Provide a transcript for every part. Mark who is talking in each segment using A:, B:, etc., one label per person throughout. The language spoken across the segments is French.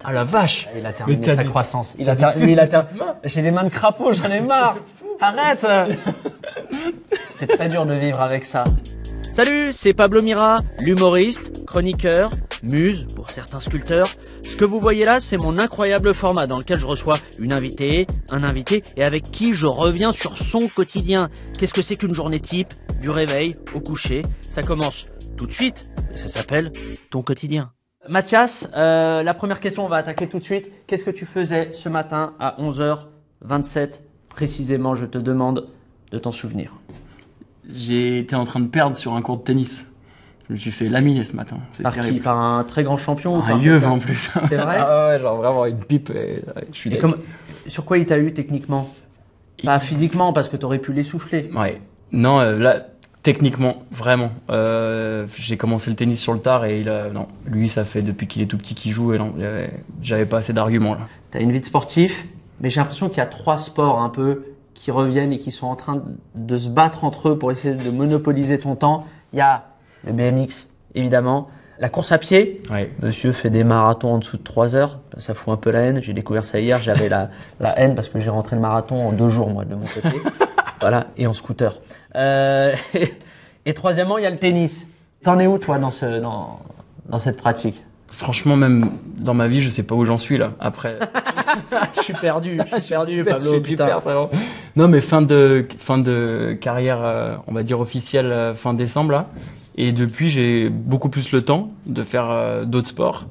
A: Ah la vache.
B: Il a terminé
A: Mais
B: sa croissance. J'ai les mains de crapaud, j'en ai marre. Arrête. C'est très dur de vivre avec ça.
C: Salut, c'est Pablo Mira, l'humoriste, chroniqueur, muse pour certains sculpteurs. Ce que vous voyez là, c'est mon incroyable format dans lequel je reçois une invitée, un invité et avec qui je reviens sur son quotidien. Qu'est-ce que c'est qu'une journée type, du réveil au coucher? Ça commence tout de suite et ça s'appelle ton quotidien. Mathias, la première question, on va attaquer tout de suite. Qu'est-ce que tu faisais ce matin à 11h27 précisément? Je te demande de t'en souvenir.
A: J'ai été en train de perdre sur un court de tennis. Je me suis fait laminer ce matin. C'est
B: Par qui?
A: terrible.
B: Par un très grand champion?
A: Un yeuve en plus.
B: C'est vrai?
A: Ah ouais, genre vraiment une pipe. Et je suis
B: Sur quoi il t'a eu techniquement? Pas physiquement, parce que t'aurais pu l'essouffler.
A: Ouais. Non, là, techniquement, vraiment. J'ai commencé le tennis sur le tard et non, lui, ça fait depuis qu'il est tout petit qu'il joue et non, j'avais pas assez d'arguments là.
B: T'as une vie de sportif, mais j'ai l'impression qu'il y a trois sports un peu qui reviennent et qui sont en train de se battre entre eux pour essayer de monopoliser ton temps. Il y a le BMX, évidemment. La course à pied.
A: Ouais.
B: Monsieur fait des marathons en dessous de 3 heures. Ça fout un peu la haine. J'ai découvert ça hier. J'avais la haine parce que j'ai rentré le marathon en 2 jours, moi, de mon côté. Voilà. Et en scooter. Et troisièmement, il y a le tennis. T'en es où, toi, dans cette pratique?
A: Franchement, même dans ma vie, je sais pas où j'en suis là. Après,
B: Je suis perdu, Pablo. Putain.
A: frérot. Non, mais fin de carrière, on va dire officielle, fin décembre là. Et depuis, j'ai beaucoup plus le temps de faire d'autres sports.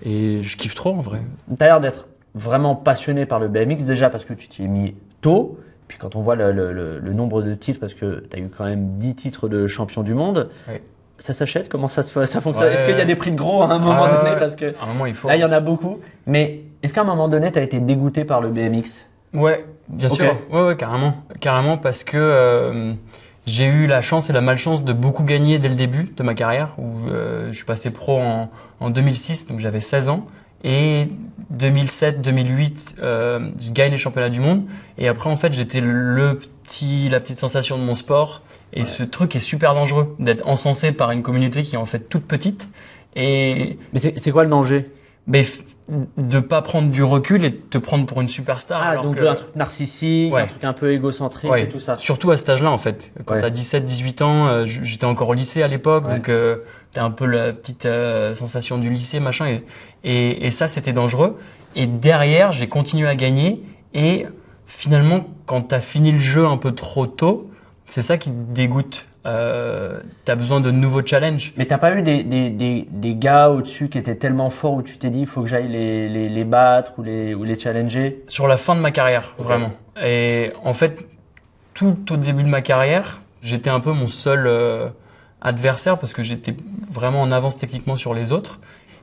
A: Et je kiffe trop en vrai.
B: T'as l'air d'être vraiment passionné par le BMX déjà parce que tu t'y es mis tôt. Puis quand on voit le nombre de titres, parce que tu as eu quand même 10 titres de champion du monde,
A: Ouais.
B: ça s'achète? Comment ça fonctionne?
A: Ouais.
B: Est-ce qu'il y a des prix de gros à un moment donné? Parce que
A: À un moment, il faut.
B: là, il y en a beaucoup. Mais est-ce qu'à un moment donné, tu as été dégoûté par le BMX?
A: Ouais, bien
B: Ok.
A: sûr. Ouais, carrément. Carrément parce que j'ai eu la chance et la malchance de beaucoup gagner dès le début de ma carrière où je suis passé pro en 2006, donc j'avais 16 ans. Et 2007-2008, je gagne les championnats du monde. Et après, en fait, j'étais la petite sensation de mon sport. Et ce truc est super dangereux d'être encensé par une communauté qui est en fait toute petite. Et
B: Mais c'est quoi le danger?
A: ben, de pas prendre du recul et de te prendre pour une superstar.
B: Ah,
A: alors
B: donc
A: que-
B: un truc narcissique,
A: Ouais.
B: un truc un peu égocentrique
A: Ouais,
B: et tout ça.
A: surtout à cet âge-là en fait. Quand
B: Ouais.
A: t'as 17-18 ans, j'étais encore au lycée à l'époque,
B: Ouais.
A: donc t'as un peu la petite sensation du lycée, machin, et ça c'était dangereux. Et derrière, j'ai continué à gagner, et finalement, quand t'as fini le jeu un peu trop tôt, c'est ça qui te dégoûte. T'as besoin de nouveaux challenges.
B: Mais t'as pas eu des gars au-dessus qui étaient tellement forts où tu t'es dit il faut que j'aille les battre ou les challenger?
A: Sur la fin de ma carrière,
B: Ok.
A: vraiment. Et en fait, tout au début de ma carrière, j'étais un peu mon seul adversaire parce que j'étais vraiment en avance techniquement sur les autres.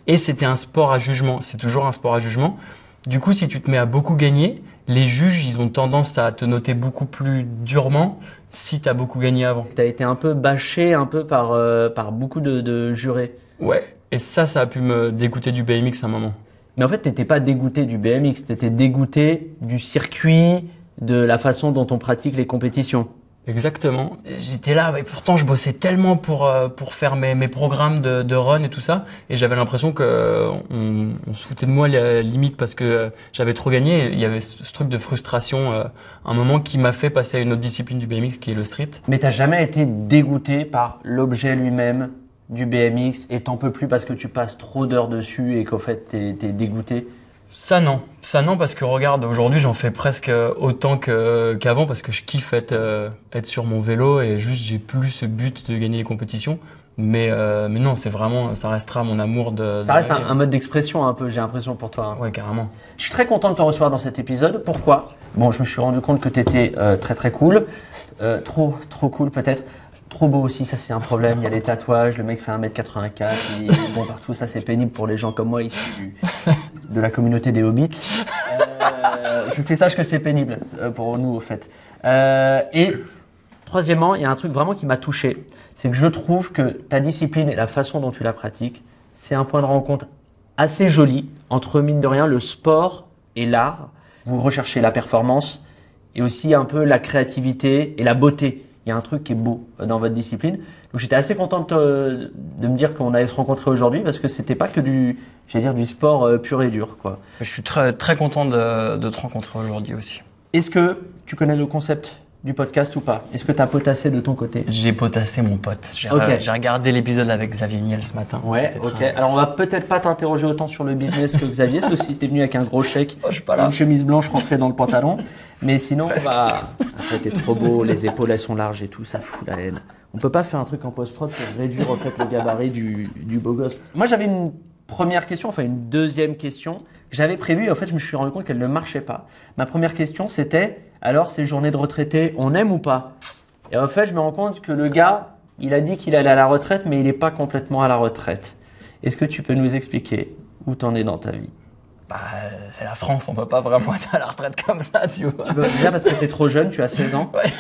A: Et c'était un sport à jugement. C'est toujours un sport à jugement. Du coup, si tu te mets à beaucoup gagner, les juges, ils ont tendance à te noter beaucoup plus durement si tu as beaucoup gagné avant.
B: T'as été un peu bâché un peu par beaucoup de jurés.
A: Ouais. Et ça a pu me dégoûter du BMX à un moment.
B: Mais en fait, t'étais pas dégoûté du BMX, t'étais dégoûté du circuit, de la façon dont on pratique les compétitions.
A: Exactement. J'étais là, et pourtant je bossais tellement pour faire mes programmes de run et tout ça, et j'avais l'impression que on se foutait de moi limite parce que j'avais trop gagné. Il y avait ce truc de frustration, un moment qui m'a fait passer à une autre discipline du BMX qui est le street.
B: Mais t'as jamais été dégoûté par l'objet lui-même du BMX et t'en peux plus parce que tu passes trop d'heures dessus et qu'en fait t'es dégoûté?
A: Ça non, parce que regarde, aujourd'hui j'en fais presque autant qu'avant parce que je kiffe être sur mon vélo et juste j'ai plus ce but de gagner les compétitions. Mais non, c'est vraiment, ça restera mon amour de.
B: Ça reste un mode d'expression un peu, j'ai l'impression pour toi.
A: Ouais, carrément.
B: Je suis très content de te recevoir dans cet épisode. Pourquoi? Bon, je me suis rendu compte que t'étais très très cool. Trop cool peut-être. Trop beau aussi, ça c'est un problème. Il y a les tatouages, le mec fait 1m84, il est bon partout, ça c'est pénible pour les gens comme moi issus de la communauté des hobbits. Je fais sache que c'est pénible pour nous au fait. Et troisièmement, il y a un truc vraiment qui m'a touché, c'est que je trouve que ta discipline et la façon dont tu la pratiques, c'est un point de rencontre assez joli entre mine de rien le sport et l'art. Vous recherchez la performance et aussi un peu la créativité et la beauté il y a un truc qui est beau dans votre discipline. Donc j'étais assez content de me dire qu'on allait se rencontrer aujourd'hui parce que c'était pas que du sport pur et dur, quoi.
A: Je suis très, très content de te rencontrer aujourd'hui aussi.
B: Est-ce que tu connais le concept du podcast ou pas? Est-ce que tu as potassé de ton côté?
A: J'ai potassé mon pote. J'ai regardé l'épisode avec Xavier Niel ce matin.
B: Ouais, ok. Alors on va peut-être pas t'interroger autant sur le business que Xavier, sauf si t'es venu avec un gros chèque, une chemise blanche rentrée dans le pantalon. Mais sinon, on va... Après, t'es trop beau, les épaules elles sont larges et tout, ça fout la haine. On peut pas faire un truc en post-prod pour réduire en fait le gabarit du beau gosse. Moi j'avais une première question, enfin une deuxième question. J'avais prévu et en fait je me suis rendu compte qu'elle ne marchait pas. Ma première question c'était, alors ces journées de retraité, on aime ou pas? Et en fait je me rends compte que le gars, il a dit qu'il allait à la retraite mais il n'est pas complètement à la retraite. Est-ce que tu peux nous expliquer où t'en es dans ta vie?
A: C'est la France, on peut pas vraiment être à la retraite comme ça, tu vois.
B: Tu peux dire parce que tu es trop jeune, tu as 16 ans.
A: Ouais.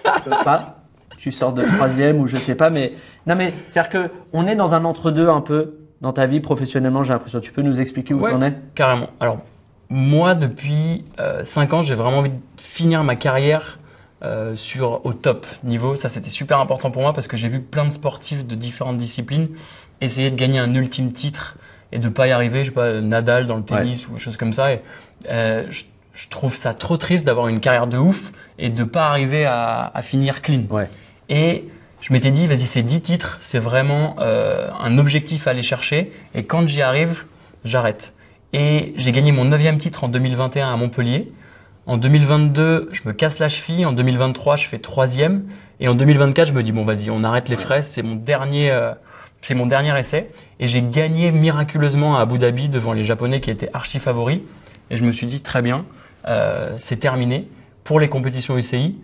B: Tu peux pas. Tu sors de 3e ou je sais pas, mais non mais c'est-à-dire qu'on est dans un entre-deux un peu dans ta vie professionnellement, j'ai l'impression. Tu peux nous expliquer où t'en es?
A: Carrément. Alors moi depuis 5 ans, j'ai vraiment envie de finir ma carrière au top niveau. Ça c'était super important pour moi parce que j'ai vu plein de sportifs de différentes disciplines essayer de gagner un ultime titre et de pas y arriver, je sais pas, Nadal dans le tennis ou des choses comme ça. Et je trouve ça trop triste d'avoir une carrière de ouf et de pas arriver à finir clean.
B: Ouais.
A: Et je m'étais dit, vas-y, ces 10 titres, c'est vraiment un objectif à aller chercher. Et quand j'y arrive, j'arrête. Et j'ai gagné mon 9e titre en 2021 à Montpellier. En 2022, je me casse la cheville. En 2023, je fais 3e. Et en 2024, je me dis, bon, vas-y, on arrête les frais. C'est mon dernier essai. Et j'ai gagné miraculeusement à Abu Dhabi devant les Japonais qui étaient archi favoris. Et je me suis dit, très bien, c'est terminé pour les compétitions UCI.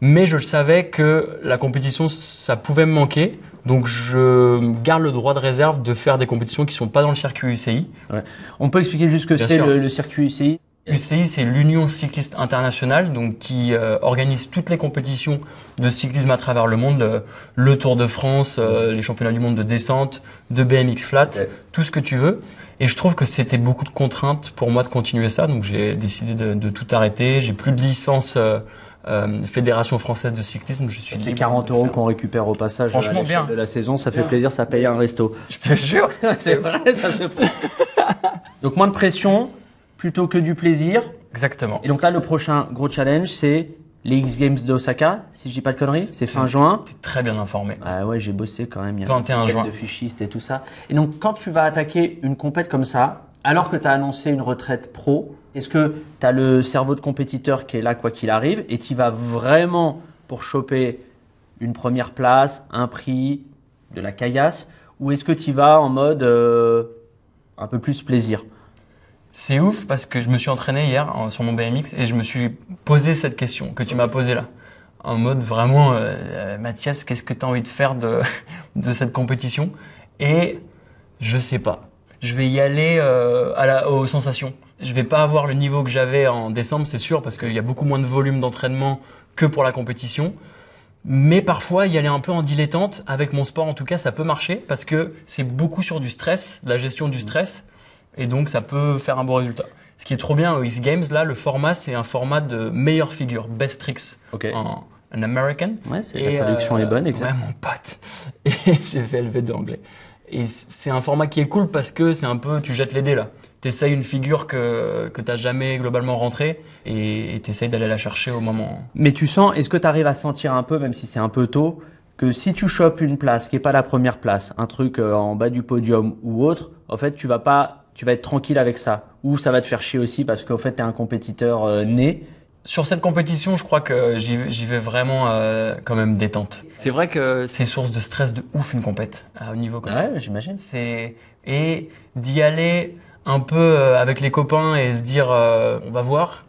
A: Mais je le savais que la compétition, ça pouvait me manquer. Donc, je garde le droit de réserve de faire des compétitions qui ne sont pas dans le circuit UCI.
B: Ouais. On peut expliquer juste ce que c'est le circuit UCI?
A: UCI, c'est l'Union cycliste internationale, donc qui organise toutes les compétitions de cyclisme à travers le monde, le Tour de France, les championnats du monde de descente, de BMX flat, tout ce que tu veux. Et je trouve que c'était beaucoup de contraintes pour moi de continuer ça, donc j'ai décidé de tout arrêter. J'ai plus de licence Fédération française de cyclisme.
B: C'est 40 € qu'on récupère au passage.
A: Franchement, bien.
B: De la saison, ça fait plaisir, ça paye un resto.
A: Je te jure,
B: c'est vrai, ça se prend. Donc moins de pression, plutôt que du plaisir.
A: Exactement.
B: Et donc là, le prochain gros challenge, c'est les X Games d'Osaka, si je dis pas de conneries. C'est fin juin.
A: T'es très bien informé.
B: Ah ouais, j'ai bossé quand même. Il y a
A: 21 juin.
B: De fichiste et tout ça. Et donc, quand tu vas attaquer une compète comme ça, alors que tu as annoncé une retraite pro, est-ce que tu as le cerveau de compétiteur qui est là quoi qu'il arrive et tu vas vraiment pour choper une première place, un prix, de la caillasse, ou est-ce que tu vas en mode un peu plus plaisir?
A: C'est ouf parce que je me suis entraîné hier sur mon BMX et je me suis posé cette question que tu m'as posée là. En mode vraiment, Mathias, qu'est-ce que tu as envie de faire de cette compétition? Et je sais pas. Je vais y aller aux sensations. Je vais pas avoir le niveau que j'avais en décembre, c'est sûr, parce qu'il y a beaucoup moins de volume d'entraînement que pour la compétition. Mais parfois, y aller un peu en dilettante, avec mon sport en tout cas, ça peut marcher parce que c'est beaucoup sur du stress, de la gestion du stress. Et donc, ça peut faire un bon résultat. Ce qui est trop bien aux X Games, là, le format, c'est un format de meilleure figure, best tricks en American.
B: Ouais, la traduction est bonne, exact.
A: Ouais, mon pote. Et j'ai fait LV2 anglais. Et c'est un format qui est cool parce que c'est un peu, tu jettes les dés là. T'essayes une figure que t'as jamais globalement rentrée et t'essayes d'aller la chercher au moment.
B: Mais tu sens, est-ce que tu arrives à sentir un peu, même si c'est un peu tôt, que si tu chopes une place qui est pas la première place, un truc en bas du podium ou autre, en fait, tu vas être tranquille avec ça. Ou ça va te faire chier aussi parce qu'en fait, t'es un compétiteur né.
A: Sur cette compétition, je crois que j'y vais vraiment quand même détente. C'est vrai que c'est source de stress de ouf une compète au niveau comme ça.
B: Ouais, j'imagine.
A: Et d'y aller un peu avec les copains et se dire on va voir.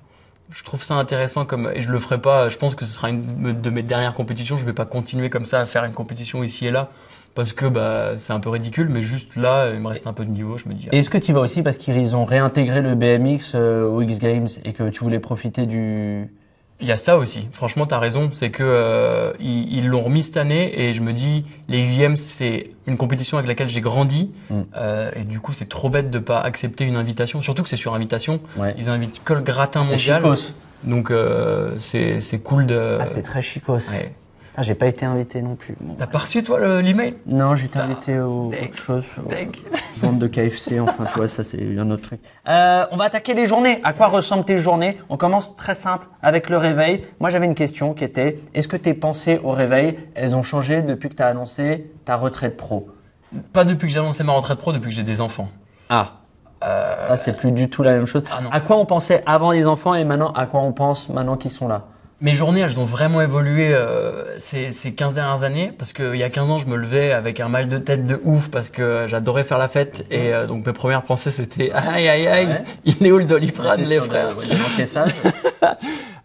A: Je trouve ça intéressant et je le ferai pas. Je pense que ce sera une de mes dernières compétitions. Je vais pas continuer comme ça à faire une compétition ici et là parce que c'est un peu ridicule. Mais juste là, il me reste un peu de niveau. Je me dis.
B: Et est-ce que tu y vas aussi parce qu'ils ont réintégré le BMX aux X Games et que tu voulais profiter du...
A: Il y a ça aussi. Franchement, tu as raison. C'est que ils l'ont remis cette année et je me dis, les X Games, c'est une compétition avec laquelle j'ai grandi. Et du coup, c'est trop bête de pas accepter une invitation. Surtout que c'est sur invitation. Ouais. Ils invitent que le gratin mondial.
B: C'est chicos.
A: Donc, c'est cool de...
B: Ah, c'est très chicos.
A: Ouais.
B: Putain, j'ai pas été invité non plus. Bon.
A: T'as pas reçu, toi, l'email?
B: Non, j'ai été invité aux autre chose. Vente de KFC, enfin, tu vois, ça, c'est un autre truc. On va attaquer les journées. À quoi ressemblent tes journées? On commence très simple avec le réveil. Moi, j'avais une question qui était, est-ce que tes pensées au réveil, elles ont changé depuis que tu as annoncé ta retraite pro?
A: Pas depuis que j'ai annoncé ma retraite pro, depuis que j'ai des enfants.
B: Ah. Ça, c'est plus du tout la même chose.
A: Ah non.
B: À quoi on pensait avant les enfants et maintenant, à quoi on pense maintenant qu'ils sont là?
A: Mes journées, elles ont vraiment évolué ces 15 dernières années parce qu'il y a 15 ans, je me levais avec un mal de tête de ouf parce que j'adorais faire la fête et donc mes premières pensées c'était aïe aïe aïe,
B: Ouais.
A: il est où le Doliprane les frères.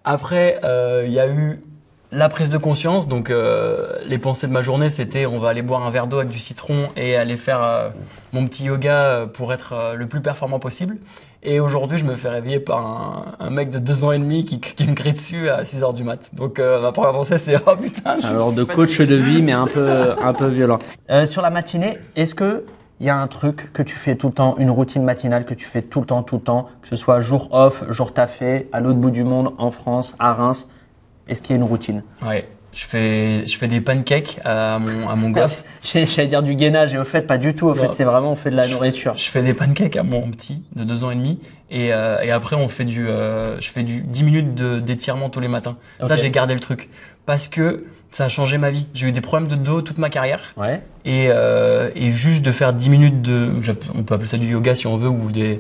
A: Après, il y a eu la prise de conscience, donc les pensées de ma journée c'était on va aller boire un verre d'eau avec du citron et aller faire mon petit yoga pour être le plus performant possible. Et aujourd'hui, je me fais réveiller par un mec de 2 ans et demi qui me crie dessus à 6 heures du mat. Donc ma première pensée c'est oh putain.
B: Alors de coach de vie, mais un peu violent. Sur la matinée, est-ce que il y a un truc que tu fais tout le temps, une routine matinale que tu fais tout le temps, que ce soit jour off, jour taffé, à l'autre bout du monde, en France, à Reims? Est-ce qu'il y a une routine?
A: Ouais, je fais des pancakes à mon gosse.
B: J'allais dire du gainage et au fait pas du tout. Au fait, c'est vraiment on fait de la nourriture.
A: Je fais des pancakes à mon petit de 2 ans et demi et après on fait je fais du 10 minutes d'étirement tous les matins. Ça
B: Ok.
A: j'ai gardé le truc parce que ça a changé ma vie. J'ai eu des problèmes de dos toute ma carrière
B: Ouais.
A: et juste de faire 10 minutes on peut appeler ça du yoga si on veut ou de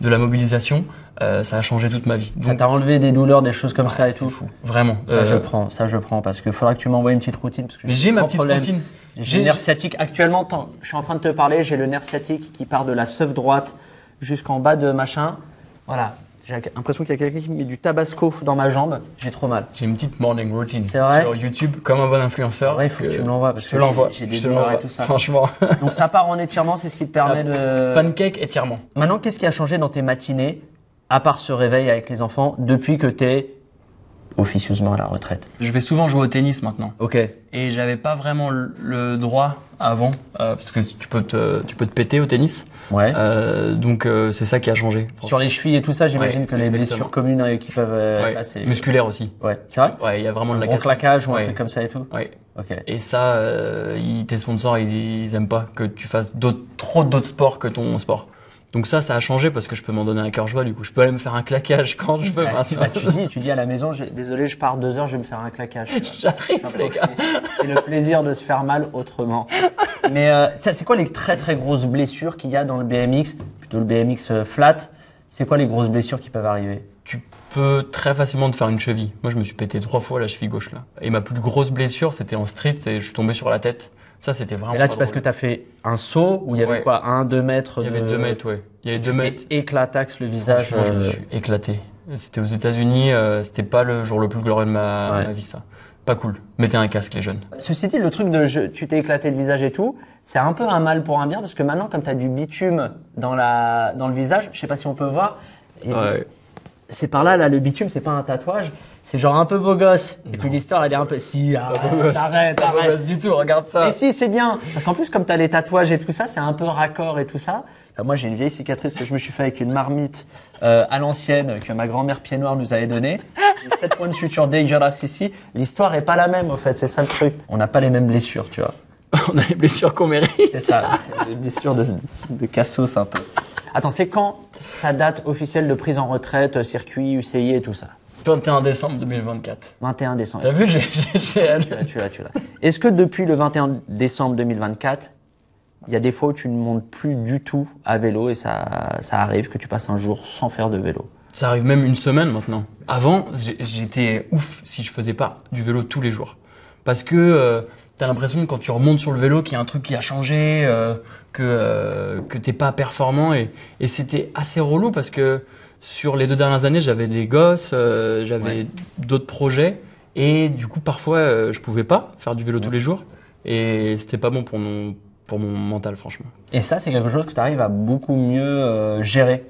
A: la mobilisation, ça a changé toute ma vie.
B: Ça t'a enlevé des douleurs, des choses comme ça et
A: c'est
B: tout.
A: fou, vraiment.
B: Ça je prends parce qu'il faudra que tu m'envoies une petite routine parce que
A: Mais j'ai ma
B: un
A: petite
B: problème.
A: routine.
B: J'ai le nerf sciatique actuellement. Je suis en train de te parler. J'ai le nerf sciatique qui part de la sève droite jusqu'en bas de machin. Voilà. J'ai l'impression qu'il y a quelqu'un qui met du tabasco dans ma jambe. J'ai trop mal.
A: J'ai une petite morning routine
B: C'est vrai
A: sur YouTube comme un bon influenceur.
B: Ouais, il faut que tu me l'envoies parce
A: Je
B: que
A: te l'envoie.
B: j'ai des
A: Je te
B: douleurs et
A: l'envoie.
B: tout ça.
A: Franchement.
B: Donc ça part en étirement, c'est ce qui te permet de.
A: Pancake étirement.
B: Maintenant, qu'est-ce qui a changé dans tes matinées, à part ce réveil avec les enfants, depuis que tu es officieusement à la retraite?
A: Je vais souvent jouer au tennis maintenant.
B: Ok.
A: Et j'avais pas vraiment le droit avant, parce que tu peux te péter au tennis.
B: Ouais.
A: Donc c'est ça qui a changé.
B: Sur les chevilles et tout ça, j'imagine
A: Ouais,
B: que les
A: exactement.
B: blessures communes qui peuvent
A: Ouais.
B: là, c'est
A: Musculaire aussi.
B: Ouais, c'est vrai.
A: Ouais, il y a vraiment de
B: Un
A: la
B: gros
A: casse.
B: claquage ou un
A: Ouais.
B: truc comme ça et tout.
A: Ouais.
B: Ok.
A: Et ça, tes sponsors, ils aiment pas que tu fasses trop d'autres sports que ton sport. Donc ça a changé parce que je peux m'en donner un cœur joie du coup. Je peux aller me faire un claquage quand je veux
B: Ouais,
A: maintenant.
B: tu dis à la maison, désolé, je pars 2 heures, je vais me faire un claquage.
A: J'arrive les gars.
B: C'est le plaisir de se faire mal autrement. Mais c'est quoi les très très grosses blessures qu'il y a dans le BMX, plutôt le BMX flat? C'est quoi les grosses blessures qui peuvent arriver?
A: Tu peux très facilement te faire une cheville. Moi, je me suis pété 3 fois la cheville gauche là. Et ma plus grosse blessure, c'était en street et je suis tombé sur la tête. Ça, c'était vraiment.
B: Et là,
A: pas
B: parce que
A: drôle.
B: tu as fait un saut où il y avait
A: Ouais.
B: quoi, 2 mètres
A: Il y avait 2 mètres, ouais. Il y avait 2 mètres.
B: Éclataxe le visage.
A: Franchement, je me suis éclaté. C'était aux États-Unis. C'était pas le jour le plus glorieux de ma vie, ça. Pas cool. Mettez un casque, les jeunes.
B: Ceci dit, le truc tu t'es éclaté le visage et tout, c'est un peu un mal pour un bien parce que maintenant, comme tu as du bitume dans le visage, je sais pas si on peut voir. et
A: Ouais.
B: C'est par là, le bitume, c'est pas un tatouage, c'est genre un peu beau gosse. Et puis l'histoire, elle est un peu. Si, arrête.
A: Pas beau gosse du tout. Regarde ça.
B: Mais si, c'est bien. Parce qu'en plus, comme tu as les tatouages et tout ça, c'est un peu raccord et tout ça. Moi, j'ai une vieille cicatrice que je me suis fait avec une marmite à l'ancienne que ma grand-mère pied noir nous avait donnée. J'ai 7 points de suture dégueulasses ici. L'histoire est pas la même, au fait. C'est ça le truc. On n'a pas les mêmes blessures, tu vois.
A: On a les blessures qu'on mérite.
B: C'est ça. Les blessures de cassos un peu. Attends, c'est quand ta date officielle de prise en retraite, circuit, UCI et tout ça?
A: 21 décembre 2024.
B: 21 décembre.
A: T'as vu,
B: Tu l'as. Est-ce que depuis le 21 décembre 2024, il y a des fois où tu ne montes plus du tout à vélo et ça arrive que tu passes un jour sans faire de vélo?
A: Ça arrive même une semaine maintenant. Avant, j'étais ouf si je faisais pas du vélo tous les jours. Parce que t'as l'impression que quand tu remontes sur le vélo qu'il y a un truc qui a changé, que t'es pas performant et c'était assez relou parce que sur les 2 dernières années, j'avais des gosses, j'avais d'autres projets et du coup parfois je pouvais pas faire du vélo tous les jours et c'était pas bon pour mon mental franchement.
B: Et ça, c'est quelque chose que tu arrives à beaucoup mieux gérer.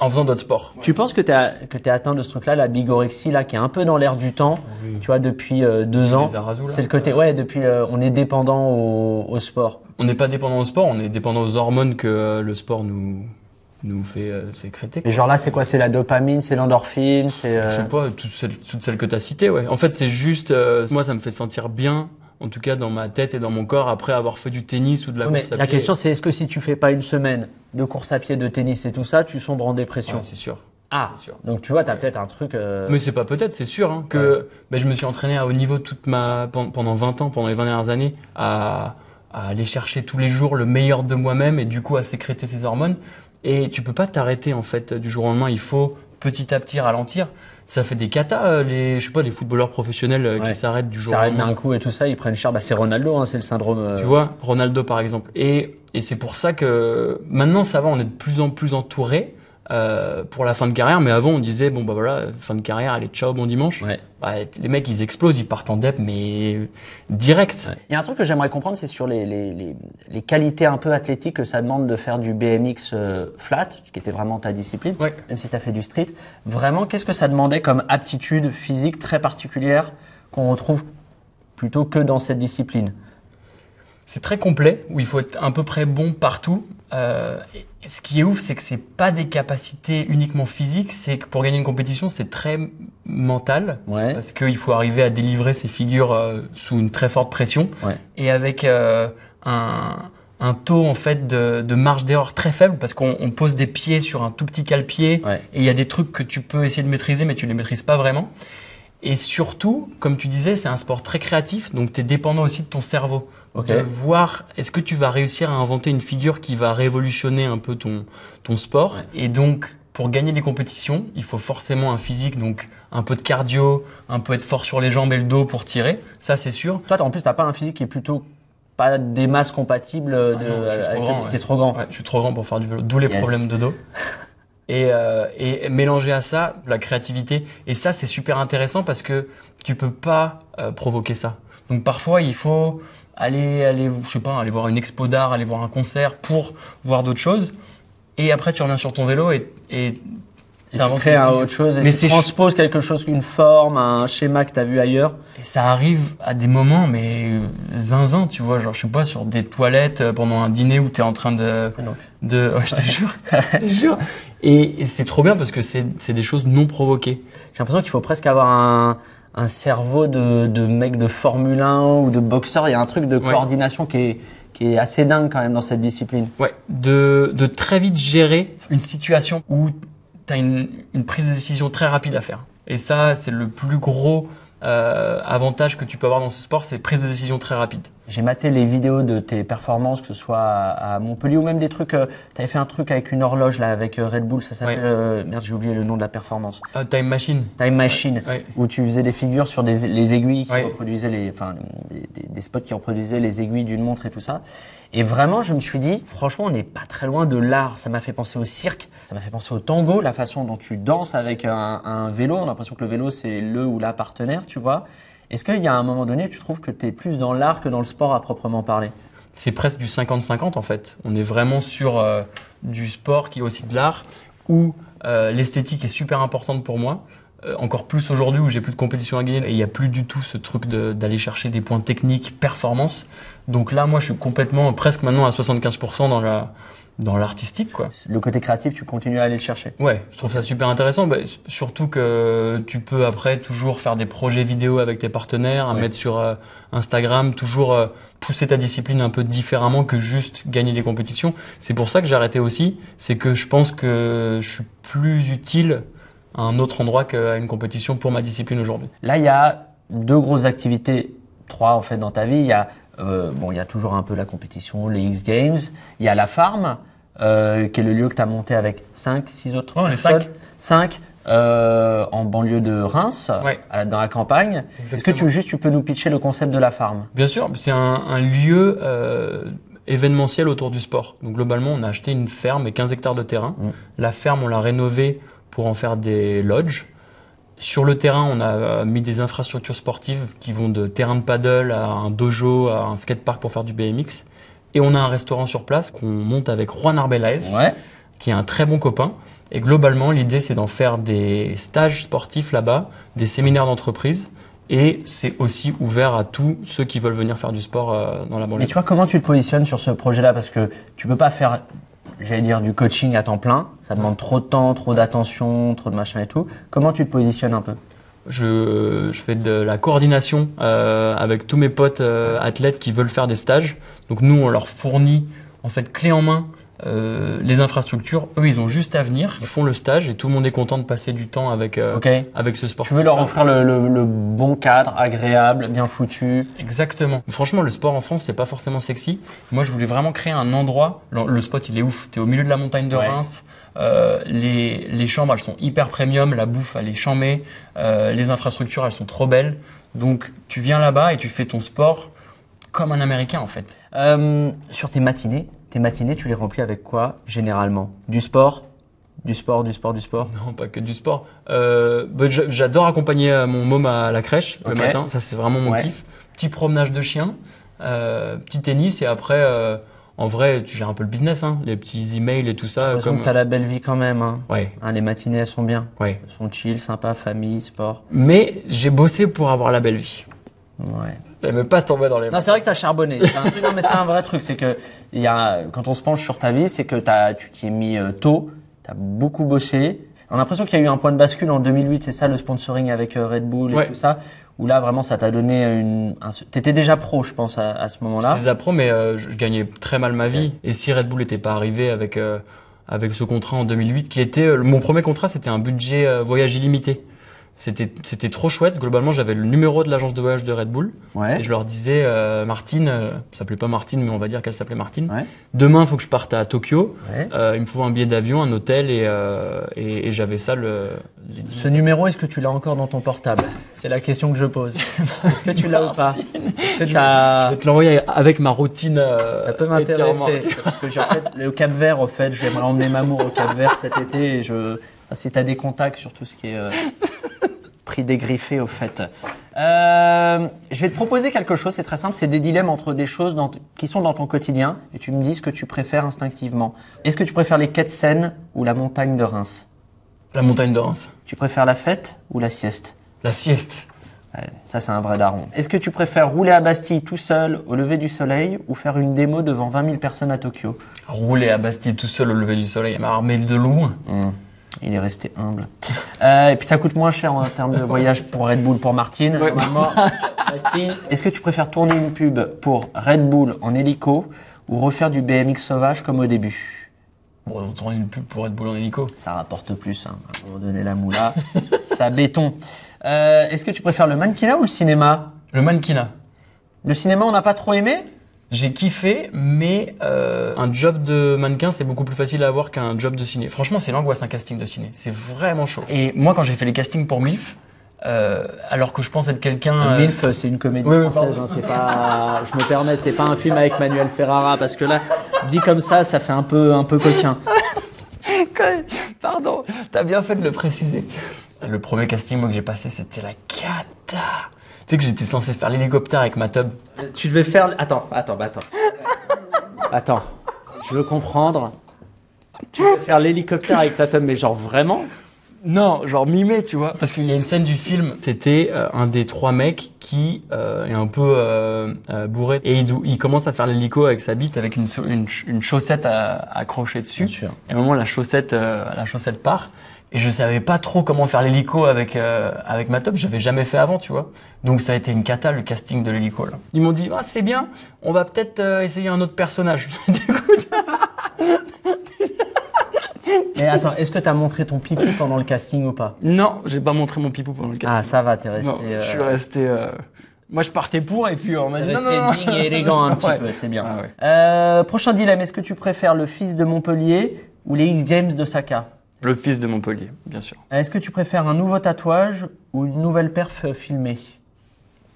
A: En faisant d'autres sports.
B: Tu penses que t'es atteint de ce truc-là, la bigorexie, là, qui est un peu dans l'air du temps,
A: Oui.
B: tu vois, depuis 2 ans.
A: Les Arazu, là.
B: C'est le côté, depuis, on est dépendant au sport.
A: On n'est pas dépendant au sport, on est dépendant aux hormones que le sport nous nous fait sécréter.
B: Et genre là, c'est quoi? C'est la dopamine, c'est l'endorphine, c'est.
A: Je sais pas, toutes celles que tu as citées, ouais. En fait, c'est juste, moi, ça me fait sentir bien, en tout cas dans ma tête et dans mon corps, après avoir fait du tennis ou de la
B: Oui, mais
A: course à
B: la
A: pied.
B: question, c'est est-ce que si tu fais pas une semaine de course à pied, de tennis et tout ça, tu sombres en dépression?
A: Ouais, c'est sûr.
B: Ah,
A: C'est sûr.
B: donc tu vois, tu as peut-être un truc.
A: Mais c'est pas peut-être, c'est sûr hein, que je me suis entraîné à haut niveau pendant 20 ans, pendant les 20 dernières années, à aller chercher tous les jours le meilleur de moi-même et du coup à sécréter ces hormones. Et tu peux pas t'arrêter en fait du jour au lendemain. Il faut petit à petit ralentir. Ça fait des katas je sais pas, les footballeurs professionnels qui s'arrêtent du jour au
B: s'arrêtent
A: lendemain.
B: d'un coup et tout ça, ils prennent cher. Bah, c'est Ronaldo, hein, c'est le syndrome.
A: Tu vois, Ronaldo par exemple. Et c'est pour ça que maintenant ça va, on est de plus en plus entouré pour la fin de carrière. Mais avant on disait bon bah voilà, fin de carrière, allez ciao, bon dimanche.
B: Ouais.
A: Bah, les mecs ils explosent, ils partent en dep mais direct.
B: Ouais. Il y a un truc que j'aimerais comprendre, c'est sur les qualités un peu athlétiques que ça demande de faire du BMX flat, qui était vraiment ta discipline,
A: Ouais.
B: même si tu as fait du street. Vraiment, qu'est-ce que ça demandait comme aptitude physique très particulière qu'on retrouve plutôt que dans cette discipline?
A: C'est très complet, où il faut être à peu près bon partout. Et ce qui est ouf, c'est que c'est pas des capacités uniquement physiques, c'est que pour gagner une compétition, c'est très mental.
B: Ouais.
A: Parce qu'il faut arriver à délivrer ses figures sous une très forte pression.
B: Ouais.
A: Et avec un taux en fait de marge d'erreur très faible, parce qu'on pose des pieds sur un tout petit cale-pied.
B: Ouais.
A: Et il y a des trucs que tu peux essayer de maîtriser, mais tu les maîtrises pas vraiment. Et surtout, comme tu disais, c'est un sport très créatif, donc tu es dépendant aussi de ton cerveau.
B: Ok.
A: De voir est-ce que tu vas réussir à inventer une figure qui va révolutionner un peu ton sport.
B: Ouais.
A: Et donc, pour gagner des compétitions, il faut forcément un physique, donc un peu de cardio, un peu être fort sur les jambes et le dos pour tirer, ça c'est sûr.
B: Toi, en plus, t'as pas un physique qui est plutôt pas des masses compatibles
A: non, je suis trop grand,
B: T'es
A: ouais.
B: trop grand.
A: Ouais, je suis trop grand pour faire du vélo, d'où les
B: Yes.
A: problèmes de dos. Et mélanger à ça la créativité. Et ça, c'est super intéressant parce que tu peux pas provoquer ça. Donc parfois, il faut aller, je sais pas, aller voir une expo d'art, aller voir un concert pour voir d'autres choses. Et après, tu reviens sur ton vélo et
B: Et tu
A: t'inventes
B: crées
A: une figure.
B: autre chose et
A: Mais
B: tu
A: c'est
B: transposes quelque chose, une forme, un schéma que tu as vu ailleurs.
A: Et ça arrive à des moments, mais zinzin, tu vois, genre, je sais pas, sur des toilettes pendant un dîner où t'es en train
B: Donc,
A: ouais, je te jure, je te jure. Et c'est trop bien parce que c'est des choses non provoquées.
B: j'ai l'impression qu'il faut presque avoir un cerveau de mec de Formule 1 ou de boxeur. Il y a un truc de
A: Ouais.
B: coordination qui est assez dingue quand même dans cette discipline.
A: Ouais, de très vite gérer une situation où tu as une prise de décision très rapide à faire. Et ça, c'est le plus gros avantage que tu peux avoir dans ce sport, c'est prise de décision très rapide.
B: J'ai maté les vidéos de tes performances, que ce soit à Montpellier ou même des trucs. Tu avais fait un truc avec une horloge là, avec Red Bull, ça s'appelle. Merde, j'ai oublié le nom de la performance.
A: Time Machine.
B: Time Machine,
A: Ouais.
B: où tu faisais des figures sur les aiguilles qui
A: Ouais.
B: reproduisaient des spots qui reproduisaient les aiguilles d'une montre et tout ça. Et vraiment, je me suis dit, franchement, on n'est pas très loin de l'art. Ça m'a fait penser au cirque, ça m'a fait penser au tango, la façon dont tu danses avec un vélo. On a l'impression que le vélo, c'est le ou la partenaire, tu vois. Est-ce qu'il y a un moment donné, tu trouves que tu es plus dans l'art que dans le sport à proprement parler?
A: C'est presque du 50-50 en fait. On est vraiment sur du sport qui est aussi de l'art, où l'esthétique est super importante pour moi. Encore plus aujourd'hui où j'ai plus de compétition à gagner et il n'y a plus du tout ce truc d'aller chercher des points techniques, performance. Donc là, moi, je suis complètement, presque maintenant à 75% dans l'artistique, quoi.
B: Le côté créatif, tu continues à aller le chercher.
A: Ouais, je trouve ça super intéressant. Bah, surtout que tu peux après toujours faire des projets vidéo avec tes partenaires, à
B: Ouais.
A: mettre sur Instagram, toujours pousser ta discipline un peu différemment que juste gagner des compétitions. C'est pour ça que j'ai arrêté aussi. C'est que je pense que je suis plus utile à un autre endroit qu'à une compétition pour ma discipline aujourd'hui.
B: Là, il y a deux grosses activités, trois en fait dans ta vie. Il y a il y a toujours un peu la compétition, les X Games. Il y a la Farm, qui est le lieu que tu as monté avec 5-6 autres
A: Oh, les
B: personnes. 5 en banlieue de Reims,
A: Ouais.
B: dans la campagne. Est-ce que
A: Exactement.
B: tu peux nous pitcher le concept de la Farm?
A: Bien sûr, c'est un lieu événementiel autour du sport. Donc globalement, on a acheté une ferme et 15 hectares de terrain. La ferme, on l'a rénovée pour en faire des lodges. Sur le terrain, on a mis des infrastructures sportives qui vont de terrain de paddle à un dojo, à un skatepark pour faire du BMX. Et on a un restaurant sur place qu'on monte avec Juan Arbelaez,
B: Ouais.
A: qui est un très bon copain. Et globalement, l'idée, c'est d'en faire des stages sportifs là-bas, des séminaires d'entreprise. Et c'est aussi ouvert à tous ceux qui veulent venir faire du sport dans la banlieue.
B: Mais tu vois, comment tu te positionnes sur ce projet-là? Parce que tu peux pas faire j'allais dire du coaching à temps plein. Ça demande trop de temps, trop d'attention, trop de machin et tout. Comment tu te positionnes un peu?
A: Je fais de la coordination avec tous mes potes athlètes qui veulent faire des stages. Donc nous, on leur fournit en fait clé en main les infrastructures. Eux, ils ont juste à venir, ils font le stage et tout le monde est content de passer du temps avec ce sport.
B: Tu veux leur offrir le bon cadre, agréable, bien foutu.
A: Exactement. Franchement, le sport en France, c'est pas forcément sexy. Moi, je voulais vraiment créer un endroit. Le spot, il est ouf. T'es au milieu de la montagne de Reims. Les chambres, elles sont hyper premium. La bouffe, elle est chambée. Les infrastructures, elles sont trop belles. Donc, tu viens là-bas et tu fais ton sport comme un Américain, en fait.
B: Sur tes matinées, tu les remplis avec quoi généralement? Du sport? Du sport?
A: Non, pas que du sport. J'adore accompagner mon môme à la crèche le matin. Ça, c'est vraiment mon kiff. Petit promenage de chien, petit tennis et après, en vrai, tu gères un peu le business, hein, les petits emails et tout ça.
B: Comme t'as la belle vie quand même. Hein.
A: Ouais.
B: Hein, les matinées, elles sont bien.
A: Ouais.
B: Elles sont chill, sympa, famille, sport.
A: Mais j'ai bossé pour avoir la belle vie.
B: Ouais.
A: Mais pas tomber dans les.
B: Non, c'est vrai que t'as charbonné. Non, mais c'est un vrai truc. C'est que quand on se penche sur ta vie, c'est que tu t'y es mis tôt. T'as beaucoup bossé. On a l'impression qu'il y a eu un point de bascule en 2008. C'est ça, le sponsoring avec Red Bull et tout ça. Où là, vraiment, ça t'a donné t'étais déjà pro, je pense, à ce moment-là.
A: J'étais déjà pro, mais je gagnais très mal ma vie. Et si Red Bull n'était pas arrivé avec ce contrat en 2008, qui était mon premier contrat, c'était un budget voyage illimité. C'était trop chouette. Globalement, j'avais le numéro de l'agence de voyage de Red Bull.
B: Ouais.
A: Et je leur disais, Martine, ça s'appelait pas Martine, mais on va dire qu'elle s'appelait Martine.
B: Ouais.
A: Demain, il faut que je parte à Tokyo.
B: Ouais.
A: Il me faut un billet d'avion, un hôtel et j'avais ça
B: Ce numéro, est-ce que tu l'as encore dans ton portable? C'est la question que je pose. Est-ce que tu l'as ou pas? Est-ce que
A: Je vais te l'envoyer avec ma routine.
B: Ça peut m'intéresser. Parce que le Cap Vert, au fait, j'aimerais emmener Mamour au Cap Vert cet été. Et si tu as des contacts sur tout ce qui est prix dégriffé, au fait. Je vais te proposer quelque chose, c'est très simple. C'est des dilemmes entre des choses qui sont dans ton quotidien. Et tu me dis ce que tu préfères instinctivement. Est-ce que tu préfères les quais de Seine ou la montagne de Reims?
A: La montagne de Reims.
B: Tu préfères la fête ou la sieste?
A: La sieste.
B: Ouais, ça, c'est un vrai daron. Est-ce que tu préfères rouler à Bastille tout seul au lever du soleil ou faire une démo devant 20 000 personnes à Tokyo?
A: Rouler à Bastille tout seul au lever du soleil, mais de loin.
B: Il est resté humble. Et puis ça coûte moins cher en termes de voyage pour Red Bull pour Martine.
A: Ouais.
B: Normalement, Bastille. Est-ce que tu préfères tourner une pub pour Red Bull en hélico ou refaire du BMX sauvage comme au début?
A: Bon, on tourne une pub pour Red Bull en hélico.
B: Ça rapporte plus, hein. À un moment donné, la moula, ça béton. Est-ce que tu préfères le mannequinat ou le cinéma?
A: Le mannequinat.
B: Le cinéma, on n'a pas trop aimé?
A: J'ai kiffé, mais un job de mannequin, c'est beaucoup plus facile à avoir qu'un job de ciné. Franchement, c'est l'angoisse, un casting de ciné. C'est vraiment chaud. Et moi, quand j'ai fait les castings pour MILF, alors que je pense être quelqu'un...
B: MILF, c'est une comédie française. Hein, c'est pas, je me permets, c'est pas un film avec Manuel Ferrara, parce que là, dit comme ça fait un peu coquin.
A: Pardon, t'as bien fait de le préciser. Le premier casting, moi, que j'ai passé, c'était la cata. Tu sais que j'étais censé faire l'hélicoptère avec ma tub.
B: Tu devais faire... Attends. Attends, je veux comprendre. Tu devais faire l'hélicoptère avec ta tub, mais genre vraiment?
A: Non, genre mimé, tu vois. Parce qu'il y a une scène du film, c'était un des trois mecs qui est un peu bourré. Et il commence à faire l'hélico avec sa bite, avec une chaussette accrochée dessus.
B: Bien sûr.
A: Et à un moment, la chaussette part. Et je savais pas trop comment faire l'hélico avec ma top. J'avais jamais fait avant, tu vois. Donc ça a été une cata, le casting de l'hélico, là. Ils m'ont dit, ah, c'est bien, on va peut-être essayer un autre personnage.
B: Et attends, est-ce que tu as montré ton pipou pendant le casting ou pas?
A: Non, j'ai pas montré mon pipou pendant le casting.
B: Ah, ça va, t'es resté...
A: Non, je suis resté... Moi, je partais pour et puis on m'a dit
B: non. Digne et élégant un petit peu, c'est bien.
A: Ah ouais.
B: Prochain dilemme, est-ce que tu préfères le fils de Montpellier ou les X-Games de Saka?
A: Le fils de Montpellier, bien sûr.
B: Est-ce que tu préfères un nouveau tatouage ou une nouvelle perf filmée?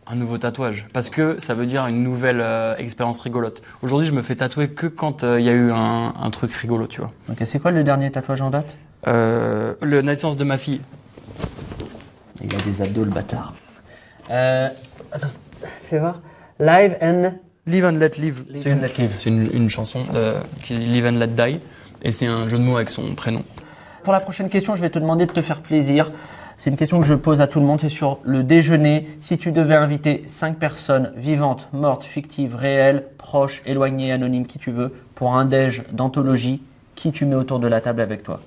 A: Un nouveau tatouage, parce que ça veut dire une nouvelle expérience rigolote. Aujourd'hui, je me fais tatouer que quand il y a eu un truc rigolo, tu vois.
B: Ok, c'est quoi le dernier tatouage en date?
A: La naissance de ma fille.
B: Il a des abdos, le bâtard. Attends, fais voir. Live and
A: Let Live. C'est une chanson qui est Live and Let Die, et c'est un jeu de mots avec son prénom.
B: Pour la prochaine question, je vais te demander de te faire plaisir. C'est une question que je pose à tout le monde, c'est sur le déjeuner. Si tu devais inviter 5 personnes vivantes, mortes, fictives, réelles, proches, éloignées, anonymes, qui tu veux, pour un déj d'anthologie, qui tu mets autour de la table avec toi?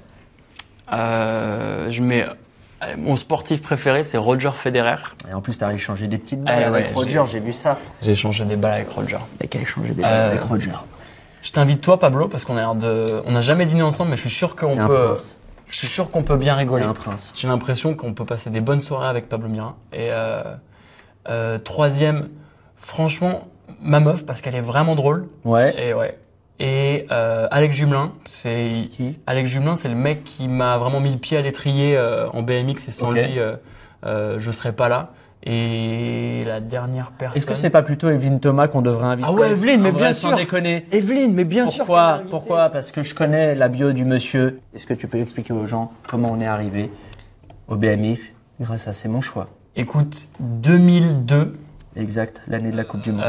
A: Je mets mon sportif préféré, c'est Roger Federer.
B: Et en plus, tu as échangé des petites balles avec Roger, j'ai vu ça.
A: J'ai échangé des balles avec Roger.
B: Et qu'elle a échangé des balles avec Roger.
A: Je t'invite toi, Pablo, parce qu'on n'a jamais dîné ensemble, mais je suis sûr qu'on peut bien rigoler.
B: Un prince.
A: J'ai l'impression qu'on peut passer des bonnes soirées avec Pablo Mira. Et troisième, franchement, ma meuf, parce qu'elle est vraiment drôle.
B: Ouais.
A: Et Alex Jumelin,
B: C'est qui?
A: Alex Jumelin, c'est le mec qui m'a vraiment mis le pied à l'étrier en BMX, et sans lui, je serais pas là. Et la dernière personne.
B: Est-ce que c'est pas plutôt Evelyne Thomas qu'on devrait inviter?
A: Ah ouais, Evelyne, mais bien
B: Sans
A: sûr.
B: déconner.
A: Evelyne, mais bien sûr.
B: Pourquoi? Parce que je connais la bio du monsieur. Est-ce que tu peux expliquer aux gens comment on est arrivé au BMX grâce à C'est mon choix?
A: Écoute, 2002,
B: Exact, l'année de la Coupe du Monde.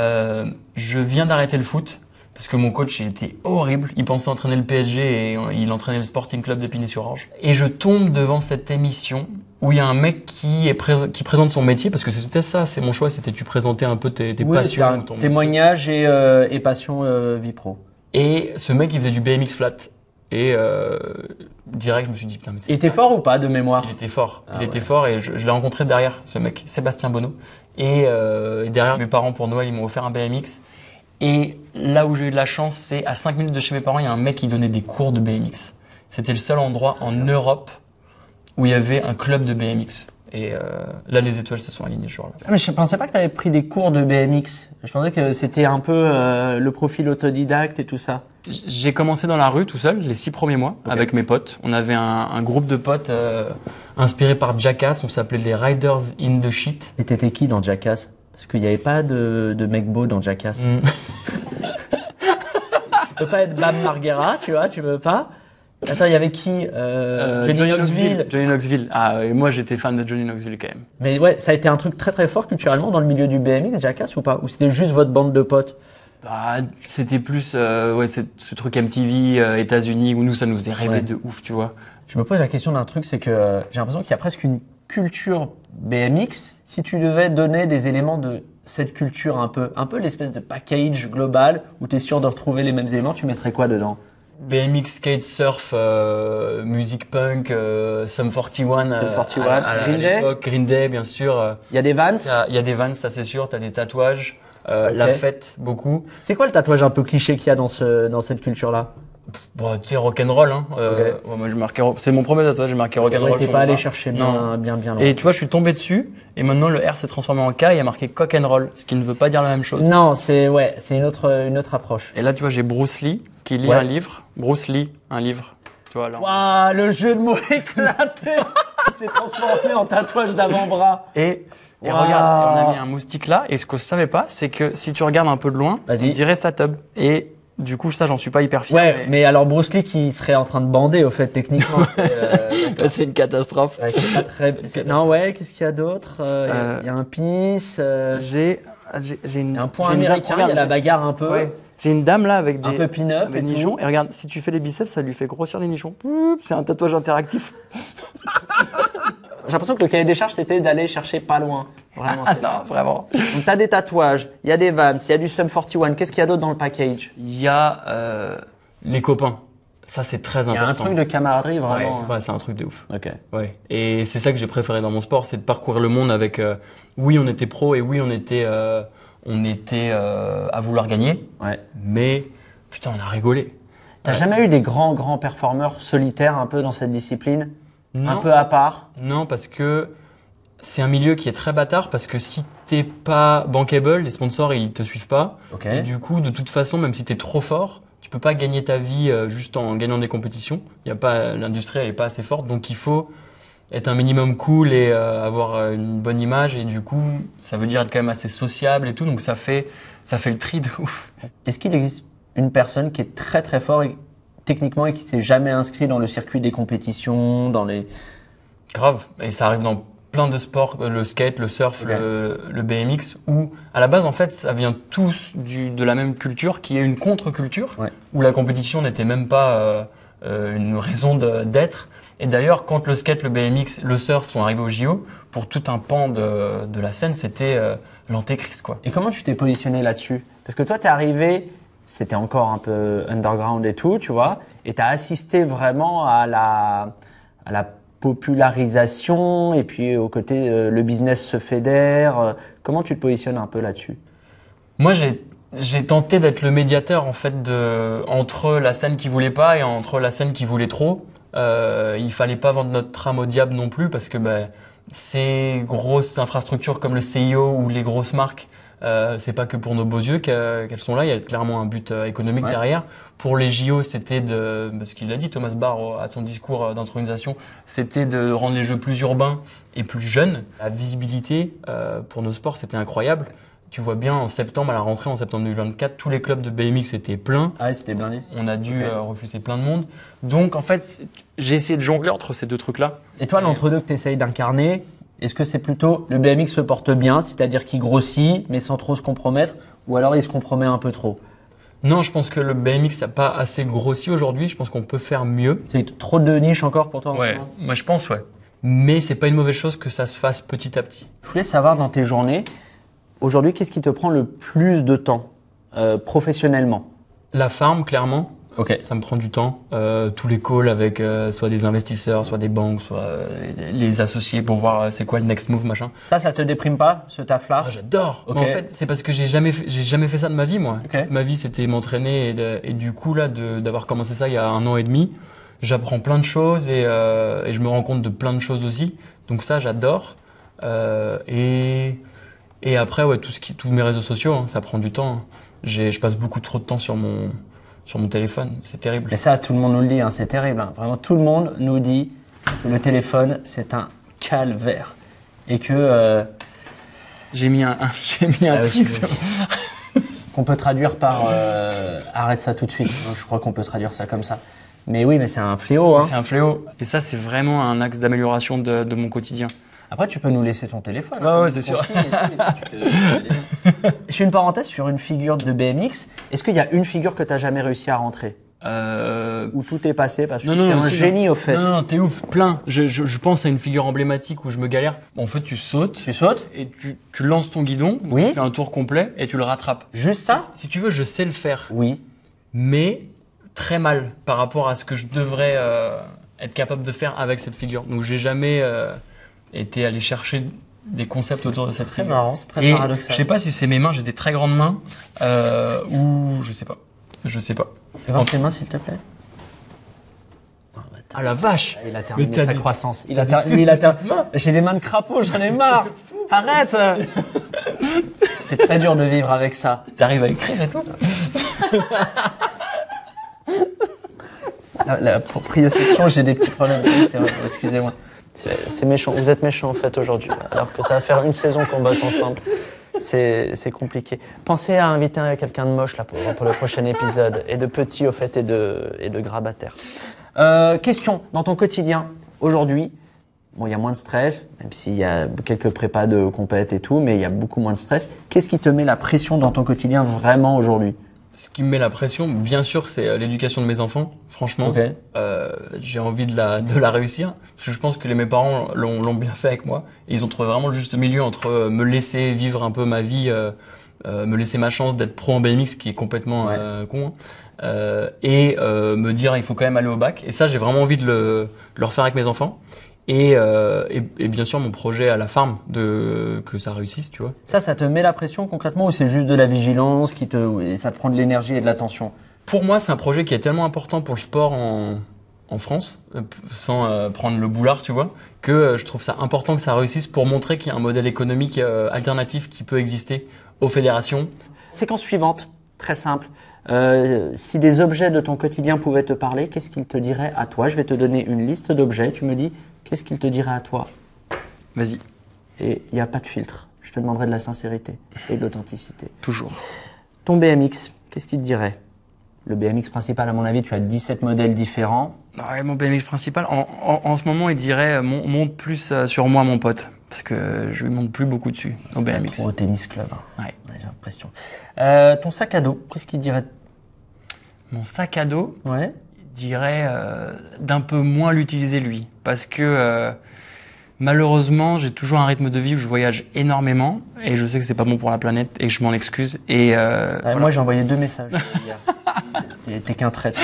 A: je viens d'arrêter le foot parce que mon coach il était horrible. Il pensait entraîner le PSG et il entraînait le Sporting Club d'Épinay-sur-Orge. Et je tombe devant cette émission où il y a un mec qui présente son métier, parce que c'était ça, C'est mon choix, c'était tu présentais un peu tes passions, ton
B: témoignages et passion vie pro.
A: Et ce mec il faisait du BMX flat. Et direct je me suis dit putain mais c'est
B: Il était
A: ça.
B: fort ou pas de mémoire?
A: Il était fort,
B: Ah ouais.
A: fort et je l'ai rencontré derrière ce mec, Sébastien Bonneau. Et derrière mes parents pour Noël ils m'ont offert un BMX. Et là où j'ai eu de la chance, c'est à 5 minutes de chez mes parents, il y a un mec qui donnait des cours de BMX. C'était le seul endroit en Europe où il y avait un club de BMX. Et là, les étoiles se sont alignées ce jour-là.
B: Ah, mais je pensais pas que tu avais pris des cours de BMX. Je pensais que c'était un peu le profil autodidacte et tout ça.
A: J'ai commencé dans la rue tout seul, les 6 premiers mois, avec mes potes. On avait un groupe de potes inspiré par Jackass, on s'appelait les Riders in the Shit.
B: Et t'étais qui dans Jackass? Parce qu'il n'y avait pas de mec beau dans Jackass. Tu peux pas être Bam Margera, tu vois, tu peux pas. Attends, il y avait qui? Johnny Knoxville.
A: Johnny Knoxville. Ah, et moi j'étais fan de Johnny Knoxville quand même.
B: Mais ouais, ça a été un truc très très fort culturellement dans le milieu du BMX, Jackass ou pas? Ou c'était juste votre bande de potes?
A: Bah, c'était plus ce truc MTV États-Unis où nous ça nous faisait rêver de ouf, tu vois.
B: Je me pose la question d'un truc, c'est que j'ai l'impression qu'il y a presque une culture BMX. Si tu devais donner des éléments de cette culture un peu l'espèce de package global où tu es sûr de retrouver les mêmes éléments, tu mettrais quoi dedans?
A: BMX, skate, surf, musique punk, Sum 41,
B: Sum 41,
A: à
B: Green Day.
A: l'époque, Green Day bien sûr.
B: Il y a des Vans.
A: Il y a des Vans, ça c'est sûr, t'as des tatouages, la fête beaucoup.
B: C'est quoi le tatouage un peu cliché qu'il y a dans cette culture-là?
A: Bon, tu sais, rock'n'roll, hein. Ouais, moi, j'ai marqué, c'est mon premier tatouage, j'ai marqué rock'n'roll.
B: T'es
A: sur
B: pas
A: mon
B: allé
A: bras.
B: chercher
A: Non.
B: bien loin.
A: Et tu vois, je suis tombé dessus, et maintenant le R s'est transformé en K, et il y a marqué cock'n'roll, ce qui ne veut pas dire la même chose.
B: Non, c'est une autre approche.
A: Et là, tu vois, j'ai Bruce Lee qui lit un livre. Bruce Lee, un livre. Tu vois, là.
B: Waouh, le jeu de mots éclaté. Il s'est transformé en tatouage d'avant-bras.
A: Et
B: Wow.
A: regarde, on a mis un moustique là, et ce que je savais pas, c'est que si tu regardes un peu de loin,
B: Vas-y.
A: on dirait sa tub. Et du coup, ça, j'en suis pas hyper fier.
B: Ouais, mais alors Bruce Lee qui serait en train de bander au fait techniquement.
A: c'est une catastrophe.
B: Ouais, c'est pas très. Non, ouais, qu'est-ce qu'il y a d'autre? Il y a un peace.
A: J'ai une,
B: Un point
A: j'ai une
B: américain,
A: dame-
B: il y a la bagarre un peu.
A: Ouais. J'ai une dame là avec des
B: Un peu pin-up
A: avec
B: et
A: des
B: tout.
A: nichons. Et regarde, si tu fais les biceps, ça lui fait grossir les nichons. Poup, c'est un tatouage interactif.
B: J'ai l'impression que le cahier des charges, c'était d'aller chercher pas loin. Vraiment, c'est ça.
A: Non, vraiment.
B: Donc, t'as des tatouages, il y a des Vans, il y a du Sum 41. Qu'est-ce qu'il y a d'autre dans le package?
A: Il y a les copains. Ça, c'est très
B: Il y
A: important.
B: a un truc de camaraderie,
A: Ouais,
B: vraiment.
A: ouais, c'est un truc de ouf.
B: Ok.
A: Ouais. Et c'est ça que j'ai préféré dans mon sport, c'est de parcourir le monde avec. Oui, on était pro et oui, on était à vouloir gagner.
B: Ouais.
A: Mais putain, on a rigolé.
B: T'as jamais eu des grands performeurs solitaires un peu dans cette discipline?
A: Non.
B: Un peu à part?
A: Non, parce que c'est un milieu qui est très bâtard, parce que si t'es pas bankable, les sponsors ils te suivent pas.
B: Ok.
A: Et du coup, de toute façon, même si t'es trop fort, tu peux pas gagner ta vie juste en gagnant des compétitions. Il y a pas, l'industrie elle est pas assez forte, donc il faut être un minimum cool et avoir une bonne image. Et du coup, ça veut dire être quand même assez sociable et tout, donc ça fait le tri de ouf.
B: Est-ce qu'il existe une personne qui est très très fort techniquement et qui s'est jamais inscrit dans le circuit des compétitions, dans les...
A: Grave. Et ça arrive dans plein de sports, le skate, le surf,
B: Ok.
A: le BMX, où à la base, en fait, ça vient tous de la même culture, qui est une contre-culture,
B: Ouais.
A: où la compétition n'était même pas une raison d'être. Et d'ailleurs, quand le skate, le BMX, le surf sont arrivés au JO, pour tout un pan de la scène, c'était l'antéchrist, quoi.
B: Et comment tu t'es positionné là-dessus? Parce que toi, t'es arrivé, c'était encore un peu underground et tout, tu vois, et tu as assisté vraiment à la popularisation et puis au côté le business se fédère. Comment tu te positionnes un peu là-dessus?
A: Moi, j'ai tenté d'être le médiateur en fait entre la scène qui voulait pas et entre la scène qui voulait trop. Il fallait pas vendre notre âme au diable non plus parce que ces grosses infrastructures comme le CIO ou les grosses marques, c'est pas que pour nos beaux yeux qu'elles sont là. Il y a clairement un but économique derrière. Pour les JO, c'était ce qu'il a dit Thomas Barr à son discours d'intronisation, c'était de rendre les jeux plus urbains et plus jeunes. La visibilité pour nos sports, c'était incroyable. Tu vois bien en septembre, à la rentrée en septembre 2024, tous les clubs de BMX étaient pleins.
B: Ah ouais, c'était blindé.
A: On a dû refuser plein de monde. Donc en fait, j'ai essayé de jongler entre ces deux trucs-là.
B: Et toi, l'entre-deux que tu essayes d'incarner, est-ce que c'est plutôt le BMX se porte bien, c'est-à-dire qu'il grossit, mais sans trop se compromettre, ou alors il se compromet un peu trop?
A: Non, je pense que le BMX n'a pas assez grossi aujourd'hui. Je pense qu'on peut faire mieux.
B: C'est trop de niche encore pour toi en ce moment?
A: Moi je pense, ouais. Mais c'est pas une mauvaise chose que ça se fasse petit à petit.
B: Je voulais savoir dans tes journées, aujourd'hui, qu'est-ce qui te prend le plus de temps professionnellement?
A: La farm, clairement.
B: Ok.
A: Ça me prend du temps. Tous les calls avec soit des investisseurs, soit des banques, soit les associés pour voir c'est quoi le next move, machin.
B: Ça te déprime pas, ce taf-là?
A: Ah, j'adore.
B: Ok.
A: Mais en fait, c'est parce que j'ai jamais fait ça de ma vie, moi.
B: Ok.
A: Ma vie, c'était m'entraîner et du coup, là, d'avoir commencé ça il y a 1 an et demi, j'apprends plein de choses et je me rends compte de plein de choses aussi. Donc ça, j'adore. Et après, ouais, tous mes réseaux sociaux, hein, ça prend du temps. Hein. Je passe beaucoup trop de temps sur mon téléphone. C'est terrible.
B: Mais ça, tout le monde nous le dit, hein, c'est terrible. Hein. Vraiment, tout le monde nous dit que le téléphone, c'est un calvaire. Et que...
A: J'ai mis un truc sur...
B: qu'on peut traduire par arrête ça tout de suite. Je crois qu'on peut traduire ça comme ça. Mais oui, mais c'est un fléau. Hein.
A: C'est un fléau. Et ça, c'est vraiment un axe d'amélioration de mon quotidien.
B: Après, tu peux nous laisser ton téléphone.
A: Ouais, c'est sûr.
B: Je fais une parenthèse sur une figure de BMX. Est-ce qu'il y a une figure que tu n'as jamais réussi à rentrer? Où tout est passé parce que tu es un génie au fait.
A: Non, t'es ouf, plein. Je pense à une figure emblématique où je me galère. En fait, tu sautes.
B: Tu sautes
A: et tu lances ton guidon.
B: Oui.
A: Tu fais un tour complet et tu le rattrapes.
B: Juste ça?
A: Si tu veux, je sais le faire.
B: Oui.
A: Mais très mal par rapport à ce que je devrais être capable de faire avec cette figure. Donc, j'ai jamais été aller chercher des concepts autour de cette figure.
B: C'est marrant, c'est très paradoxal.
A: Je sais pas si c'est mes mains, j'ai des très grandes mains ou je sais pas.
B: Fais voir tes mains, s'il te plaît.
A: Ah la vache!
B: Il a terminé
A: Mais
B: sa croissance. J'ai les mains de crapaud, j'en ai marre. Arrête. C'est très dur de vivre avec ça.
A: T'arrives à écrire et tout?
B: La proprioception, j'ai des petits problèmes. C'est vrai, excusez-moi. C'est méchant. Vous êtes méchant en fait aujourd'hui, alors que ça va faire une saison qu'on bosse ensemble. C'est compliqué. Pensez à inviter quelqu'un de moche là pour le prochain épisode, et de petit au fait et de grabataire. Question, dans ton quotidien aujourd'hui, bon, il y a moins de stress, même s'il y a quelques prépas de compète et tout, mais il y a beaucoup moins de stress. Qu'est-ce qui te met la pression dans ton quotidien vraiment aujourd'hui?
A: Ce qui me met la pression, bien sûr, c'est l'éducation de mes enfants. Franchement,
B: Ok.
A: J'ai envie de la réussir. Parce que je pense que mes parents l'ont bien fait avec moi. Et ils ont trouvé vraiment le juste milieu entre me laisser vivre un peu ma vie, me laisser ma chance d'être pro en BMX, qui est complètement con, et me dire il faut quand même aller au bac. Et ça, j'ai vraiment envie de le refaire avec mes enfants. Et bien sûr, mon projet à la farm, que ça réussisse, tu vois.
B: Ça te met la pression concrètement, ou c'est juste de la vigilance et ça te prend de l'énergie et de l'attention?
A: Pour moi, c'est un projet qui est tellement important pour le sport en France, sans prendre le boulard, tu vois, que je trouve ça important que ça réussisse pour montrer qu'il y a un modèle économique alternatif qui peut exister aux fédérations.
B: Séquence suivante, très simple. Si des objets de ton quotidien pouvaient te parler, qu'est-ce qu'ils te diraient à toi? Je vais te donner une liste d'objets. Tu me dis, qu'est-ce qu'ils te diraient à toi?
A: Vas-y.
B: Et il n'y a pas de filtre. Je te demanderai de la sincérité et de l'authenticité.
A: Toujours.
B: Ton BMX, qu'est-ce qu'il te dirait? Le BMX principal, à mon avis, tu as 17 modèles différents.
A: Ouais, mon BMX principal, en ce moment, il dirait monte plus sur moi, mon pote. Parce que je lui monte plus beaucoup dessus au BMX.
B: Trop au tennis club. Hein.
A: Ouais.
B: J'ai l'impression. Ton sac à dos, qu'est-ce qu'il dirait?
A: Mon sac à dos,
B: Ouais.
A: il dirait d'un peu moins l'utiliser lui. Parce que Malheureusement, j'ai toujours un rythme de vie où je voyage énormément et je sais que c'est pas bon pour la planète et je m'en excuse. Et voilà.
B: Moi, j'ai envoyé 2 messages hier. T'es qu'un traître.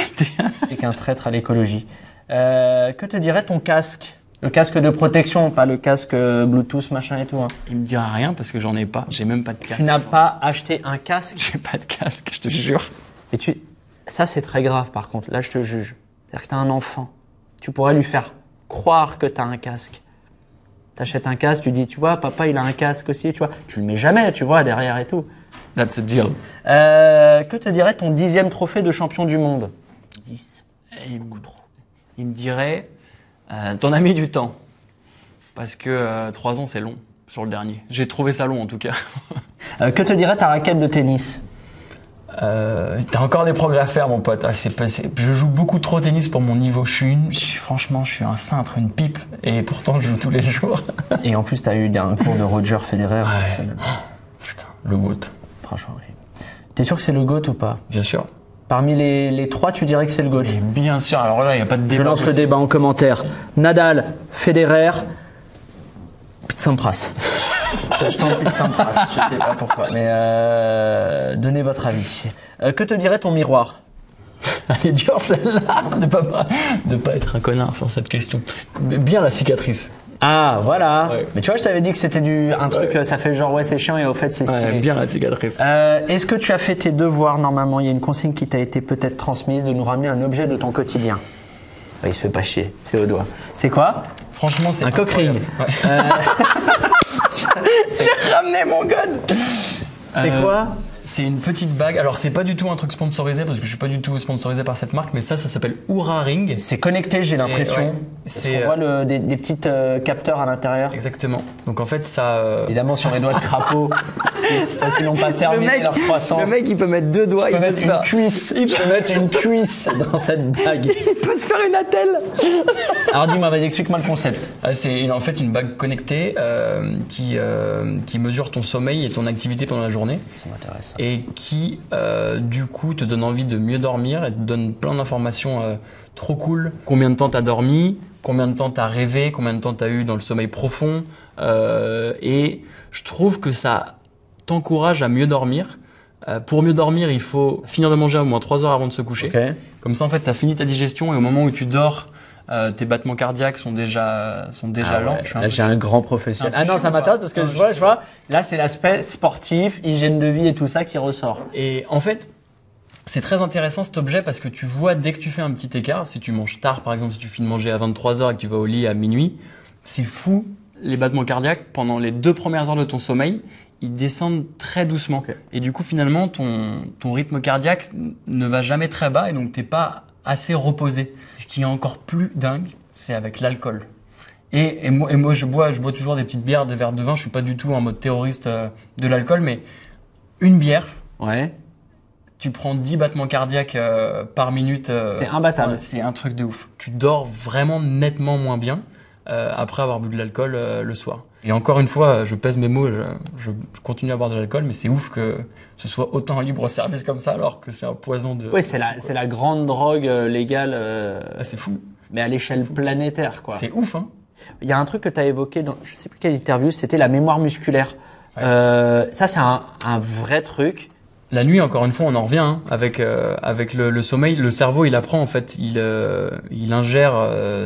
B: T'es qu'un traître à l'écologie. Que te dirait ton casque? Le casque de protection, pas le casque Bluetooth, machin et tout. Hein.
A: Il me dira rien parce que j'en ai pas. J'ai même pas de casque.
B: Tu n'as pas acheté un casque?
A: J'ai pas de casque, je te jure.
B: Et ça, c'est très grave par contre. Là, je te juge. C'est-à-dire que tu as un enfant. Tu pourrais lui faire croire que tu as un casque. Tu achètes un casque, tu dis, tu vois, papa, il a un casque aussi, tu vois. Tu le mets jamais, tu vois, derrière et tout.
A: That's a deal.
B: Que te dirait ton 10e trophée de champion du monde? 10.
A: Il me dirait, t'en as mis du temps. Parce que 3 ans, c'est long sur le dernier. J'ai trouvé ça long en tout cas.
B: Que te dirait ta raquette de tennis?
A: T'as encore des progrès à faire, mon pote. Je joue beaucoup trop au tennis pour mon niveau. Franchement, je suis un cintre, une pipe. Et pourtant, je joue tous les jours.
B: Et en plus, t'as eu un cours de Roger Federer.
A: Ouais. Putain, le GOAT.
B: Franchement, oui. T'es sûr que c'est le GOAT ou pas?
A: Bien sûr.
B: Parmi les 3, tu dirais que c'est le GOAT?
A: Et bien sûr. Alors là, il n'y a pas de débat.
B: Je lance le débat en commentaire. Nadal, Federer, Tsitsipas. Je tente Tsitsipas, je sais pas pourquoi. Mais donnez votre avis. Que te dirait ton miroir?
A: Elle est dure celle-là, de pas être un connard sur cette question. Bien la cicatrice.
B: Ah, voilà.
A: Ouais.
B: Mais tu vois, je t'avais dit que c'était un truc, ça fait genre ouais, c'est chiant et au fait, c'est stylé.
A: Ouais, bien la cicatrice.
B: Est-ce que tu as fait tes devoirs normalement? Il y a une consigne qui t'a été peut-être transmise de nous ramener un objet de ton quotidien. Ouais, il se fait pas chier, c'est au doigt. C'est quoi?
A: Franchement, c'est
B: un coq ring.
A: Ouais. J'ai ramené mon god.
B: C'est quoi?
A: C'est une petite bague. Alors, c'est pas du tout un truc sponsorisé parce que je suis pas du tout sponsorisé par cette marque, mais ça s'appelle Oura Ring.
B: C'est connecté, j'ai l'impression.
A: Ouais,
B: c'est on voit des petits capteurs à l'intérieur.
A: Exactement. Donc en fait, ça.
B: Évidemment, sur les doigts de crapaud qui n'ont pas terminé leur croissance.
A: Le mec, il peut mettre 2 doigts.
B: Il peut mettre une cuisse. Il peut mettre une cuisse dans cette bague.
A: Il peut se faire une attelle.
B: Alors dis-moi, vas-y, explique-moi le concept.
A: C'est en fait une bague connectée qui mesure ton sommeil et ton activité pendant la journée.
B: Ça m'intéresse.
A: Et qui, du coup, te donne envie de mieux dormir et te donne plein d'informations trop cool. Combien de temps t'as dormi, combien de temps t'as rêvé, combien de temps t'as eu dans le sommeil profond. Et je trouve que ça t'encourage à mieux dormir. Pour mieux dormir, il faut finir de manger au moins 3 heures avant de se coucher.
B: Okay.
A: Comme ça, en fait, t'as fini ta digestion et au moment où tu dors, tes battements cardiaques sont déjà lents.
B: Ouais. Là, j'ai un grand professionnel. Ah non, ça m'intéresse parce que je vois, là, c'est l'aspect sportif, hygiène de vie et tout ça qui ressort.
A: Et en fait, c'est très intéressant cet objet parce que tu vois dès que tu fais un petit écart, si tu manges tard, par exemple, si tu finis de manger à 23h et que tu vas au lit à minuit, c'est fou. Les battements cardiaques, pendant les 2 premières heures de ton sommeil, ils descendent très doucement. Okay. Et du coup, finalement, ton rythme cardiaque ne va jamais très bas et donc t'es pas assez reposé. Ce qui est encore plus dingue, c'est avec l'alcool. Et moi, je bois toujours des petites bières, des verres de vin. Je suis pas du tout en mode terroriste de l'alcool, mais une bière.
B: Ouais.
A: Tu prends 10 battements cardiaques par minute.
B: C'est imbattable.
A: Ouais, c'est un truc de ouf. Tu dors vraiment nettement moins bien après avoir bu de l'alcool le soir. Et encore une fois, je pèse mes mots, je continue à boire de l'alcool, mais c'est ouf que ce soit autant libre service comme ça alors que c'est un poison de...
B: Oui, c'est la grande drogue légale.
A: C'est fou.
B: Mais à l'échelle planétaire, quoi.
A: C'est ouf, hein.
B: Il y a un truc que tu as évoqué dans, je sais plus quelle interview, c'était la mémoire musculaire. Ouais. Ça, c'est un vrai truc.
A: La nuit, encore une fois, on en revient hein, avec le sommeil. Le cerveau, il apprend en fait, il ingère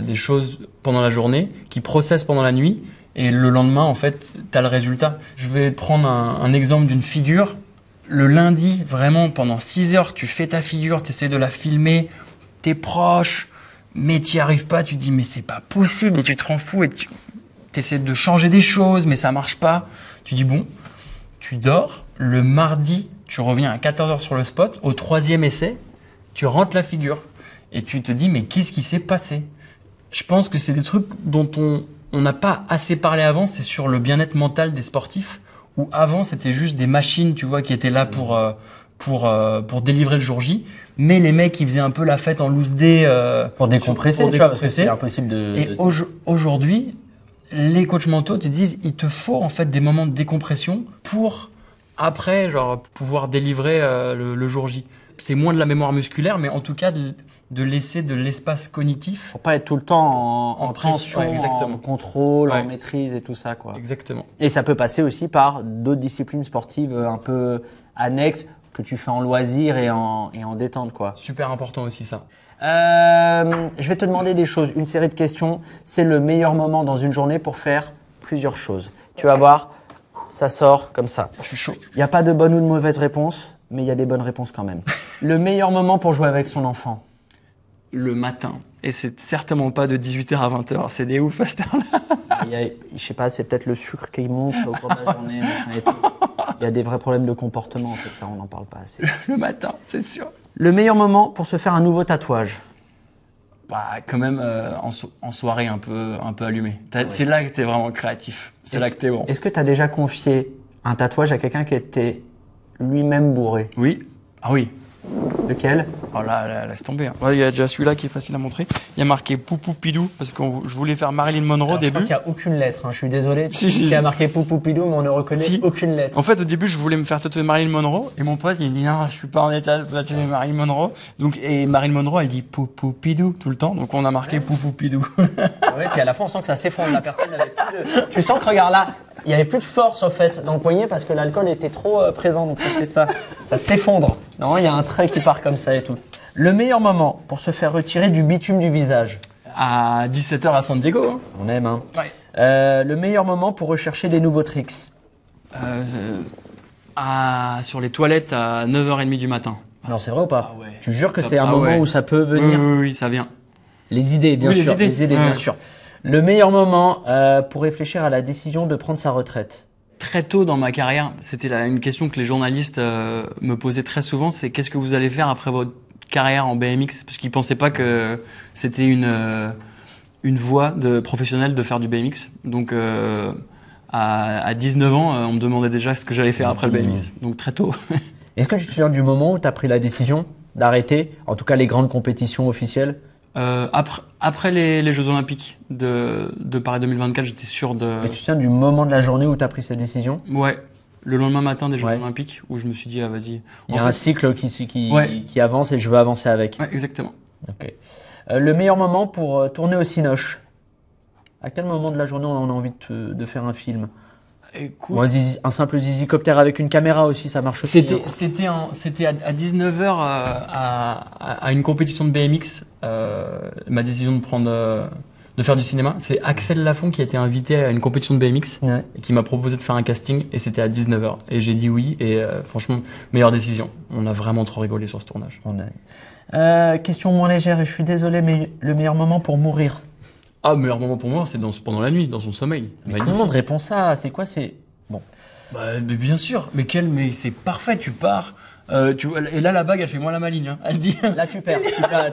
A: des choses pendant la journée, qui processe pendant la nuit, et le lendemain, en fait, t'as le résultat. Je vais prendre un exemple d'une figure. Le lundi, vraiment, pendant 6 heures, tu fais ta figure, t'essaies de la filmer, t'es proche, mais t'y arrives pas. Tu te dis mais c'est pas possible, et tu te rends fou et tu essaies de changer des choses, mais ça marche pas. Tu dis bon, tu dors. Le mardi, tu reviens à 14 heures sur le spot. Au 3e essai, tu rentres la figure. Et tu te dis, mais qu'est-ce qui s'est passé? Je pense que c'est des trucs dont on n'a pas assez parlé avant. C'est sur le bien-être mental des sportifs. Où avant, c'était juste des machines, tu vois, qui étaient là pour délivrer le jour J. Mais les mecs, ils faisaient un peu la fête en loose day.
B: Pour décompresser,
A: tu vois, parce que
B: c'est impossible de...
A: Et aujourd'hui, les coachs mentaux te disent, il te faut en fait des moments de décompression pour... après, genre, pouvoir délivrer le jour J. C'est moins de la mémoire musculaire, mais en tout cas, de laisser de l'espace cognitif.
B: Pour pas être tout le temps en tension,
A: ouais, exactement.
B: en contrôle,
A: Ouais.
B: en maîtrise et tout ça, quoi.
A: Exactement.
B: Et ça peut passer aussi par d'autres disciplines sportives un peu annexes que tu fais en loisir et en détente, quoi.
A: Super important aussi ça.
B: Je vais te demander des choses, une série de questions. C'est le meilleur moment dans une journée pour faire plusieurs choses. Tu vas voir, ça sort comme ça.
A: Je suis chaud.
B: Il n'y a pas de bonne ou de mauvaise réponse, mais il y a des bonnes réponses quand même. Le meilleur moment pour jouer avec son enfant.
A: Le matin. Et c'est certainement pas de 18h à 20h. C'est des ouf à cette heure-là.
B: Je sais pas, c'est peut-être le sucre qui monte au cours de la journée, machin et tout. Il y a des vrais problèmes de comportement, en fait, ça, on n'en parle pas assez.
A: Le matin, c'est sûr.
B: Le meilleur moment pour se faire un nouveau tatouage.
A: Bah, quand même en soirée un peu allumé. C'est là que t'es vraiment créatif. C'est là que t'es bon.
B: Est-ce que tu as déjà confié un tatouage à quelqu'un qui était lui-même bourré?
A: Oui. Ah oui.
B: Lequel?
A: Oh là, laisse tomber. Hein. Ouais, il y a déjà celui-là qui est facile à montrer. Il y a marqué Poupoupidou parce que je voulais faire Marilyn Monroe au
B: Je crois
A: début.
B: qu'il n'y a aucune lettre, hein. Je suis désolé.
A: Si,
B: Il y a marqué Poupoupidou, mais on ne reconnaît
A: Si.
B: aucune lettre.
A: En fait, au début, je voulais me faire tatouer Marilyn Monroe et mon pote, il me dit non, je suis pas en état de tatouer Marilyn Monroe. Donc, et Marilyn Monroe, elle dit Poupoupidou tout le temps. Donc, on a marqué Poupoupidou.
B: Ouais, puis à la fin, on sent que ça s'effondre. La personne n'avait plus de... Tu sens que, regarde là, il n'y avait plus de force, en fait, dans le poignet parce que l'alcool était trop présent. Donc, ça fait ça. Ça s'effondre. Non, il y a un trait qui part comme ça et tout. Le meilleur moment pour se faire retirer du bitume du visage.
A: À 17h à San Diego. Hein.
B: On aime, hein.
A: Ouais.
B: Le meilleur moment pour rechercher des nouveaux tricks.
A: Sur les toilettes à 9h30 du matin.
B: Non, c'est vrai ou pas?
A: Ah ouais.
B: Tu jures que c'est un
A: Ah
B: moment
A: ouais.
B: où ça peut
A: Oui,
B: venir?
A: oui, ça vient.
B: Les idées, bien
A: Oui,
B: sûr.
A: les idées.
B: bien
A: Ouais.
B: sûr. Le meilleur moment pour réfléchir à la décision de prendre sa retraite.
A: Très tôt dans ma carrière, c'était une question que les journalistes me posaient très souvent, c'est qu'est-ce que vous allez faire après votre carrière en BMX? Parce qu'ils pensaient pas que c'était une voie de professionnelle de faire du BMX. Donc à 19 ans, on me demandait déjà ce que j'allais faire après le BMX. Donc très tôt.
B: Est-ce que tu te souviens du moment où tu as pris la décision d'arrêter, en tout cas les grandes compétitions officielles?
A: Après les Jeux Olympiques de Paris 2024, j'étais sûr de...
B: Mais tu te souviens du moment de la journée où tu as pris cette décision?
A: Ouais, le lendemain matin des Jeux
B: Ouais.
A: Olympiques, où je me suis dit, ah vas-y.
B: Il y a
A: En
B: un
A: fait-
B: cycle
A: Ouais.
B: qui avance et je veux avancer avec.
A: Ouais, exactement.
B: Ok. Le meilleur moment pour tourner au Cinoche. À quel moment de la journée on a envie de faire un film?
A: Écoute,
B: Ou un simple zizicoptère avec une caméra aussi, ça marche aussi.
A: C'était à 19h à une compétition de BMX, ma décision de faire du cinéma. C'est Axel Lafont qui a été invité à une compétition de BMX
B: Ouais.
A: et qui m'a proposé de faire un casting et c'était à 19h. Et j'ai dit oui et franchement, meilleure décision. On a vraiment trop rigolé sur ce tournage.
B: Question moins légère et je suis désolé, mais le meilleur moment pour mourir.
A: Ah, meilleur moment pour moi, c'est pendant la nuit, dans son sommeil.
B: Mais tout
A: Magnifique.
B: le monde répond ça. C'est quoi? C'est bon.
A: Bah, mais bien sûr, mais c'est parfait, tu pars. Et là, la bague, elle fait moins la maligne. Hein. Elle dit.
B: Là, tu perds.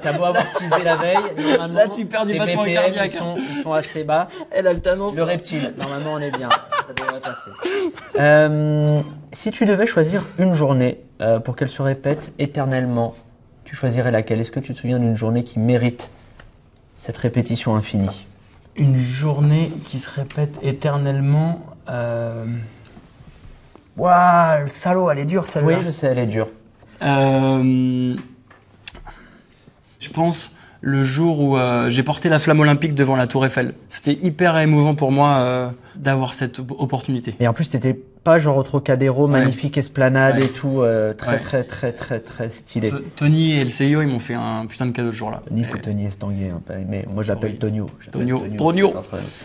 B: T'as beau avoir teasé la veille. Normalement,
A: Là, tu perds du
B: tes
A: battement
B: BPM,
A: cardiaque.
B: ils sont assez bas.
A: Elle alternance.
B: Le reptile, normalement, on est bien. Ça devrait passer. Si tu devais choisir une journée pour qu'elle se répète éternellement, tu choisirais laquelle? Est-ce que tu te souviens d'une journée qui mérite cette répétition infinie?
A: Une journée qui se répète éternellement. Waouh, le salaud, elle est dure celle-là.
B: Oui, je sais, elle est dure.
A: Je pense le jour où j'ai porté la flamme olympique devant la Tour Eiffel. C'était hyper émouvant pour moi d'avoir cette opportunité.
B: Et en plus, t'étais pas genre au Trocadéro, magnifique esplanade
A: Ouais.
B: et tout, très,
A: Ouais.
B: très, très, très, très stylé.
A: Tony et le CIO, ils m'ont fait un putain de cadeau ce jour-là.
B: Tony, c'est Tony Estanguet, hein, mais moi je l'appelle
A: Oui.
B: Tonio.
A: Tonio.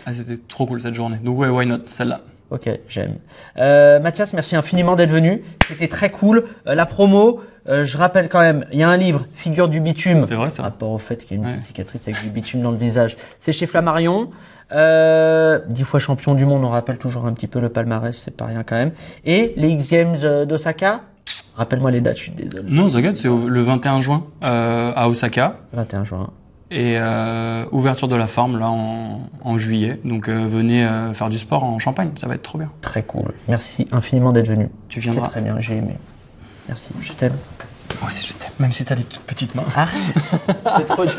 A: Ah, c'était trop cool cette journée. Donc ouais, why not, celle-là.
B: Ok, j'aime. Mathias, merci infiniment d'être venu. C'était très cool. La promo, je rappelle quand même, il y a un livre, Figure du bitume.
A: C'est vrai ça.
B: Rapport au fait qu'il y a une
A: Ouais.
B: petite cicatrice avec du bitume dans le visage. C'est chez Flammarion. 10 fois champion du monde, on rappelle toujours un petit peu le palmarès, c'est pas rien quand même. Et les X Games d'Osaka, rappelle-moi les dates, je suis désolé.
A: Non, t'inquiète, c'est le 21 juin à Osaka.
B: 21 juin.
A: Et ouverture de la farm là en juillet. Donc venez faire du sport en Champagne, ça va être trop bien.
B: Très cool. Merci infiniment d'être venu.
A: Tu
B: C'était
A: viendras.
B: très bien, j'ai aimé. Merci, je t'aime.
A: Moi aussi je t'aime, même si t'as des toutes petites mains.
B: Arrête. C'est trop dur.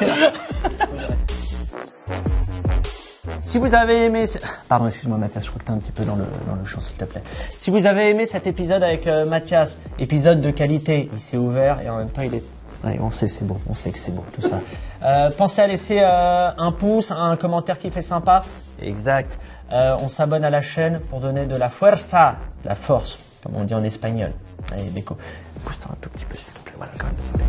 B: Si vous avez aimé... Pardon, excuse-moi Mathias, je crois que t'es un petit peu dans le champ, s'il te plaît. Si vous avez aimé cet épisode avec Mathias, épisode de qualité, il s'est ouvert et en même temps il est Ouais, on sait c'est beau, on sait que c'est beau tout ça. Pensez à laisser un pouce, un commentaire qui fait sympa. Exact. On s'abonne à la chaîne pour donner de la fuerza, la force, comme on dit en espagnol. Allez, Beko, pousse-toi un tout petit peu s'il te plaît. Voilà, comme ça.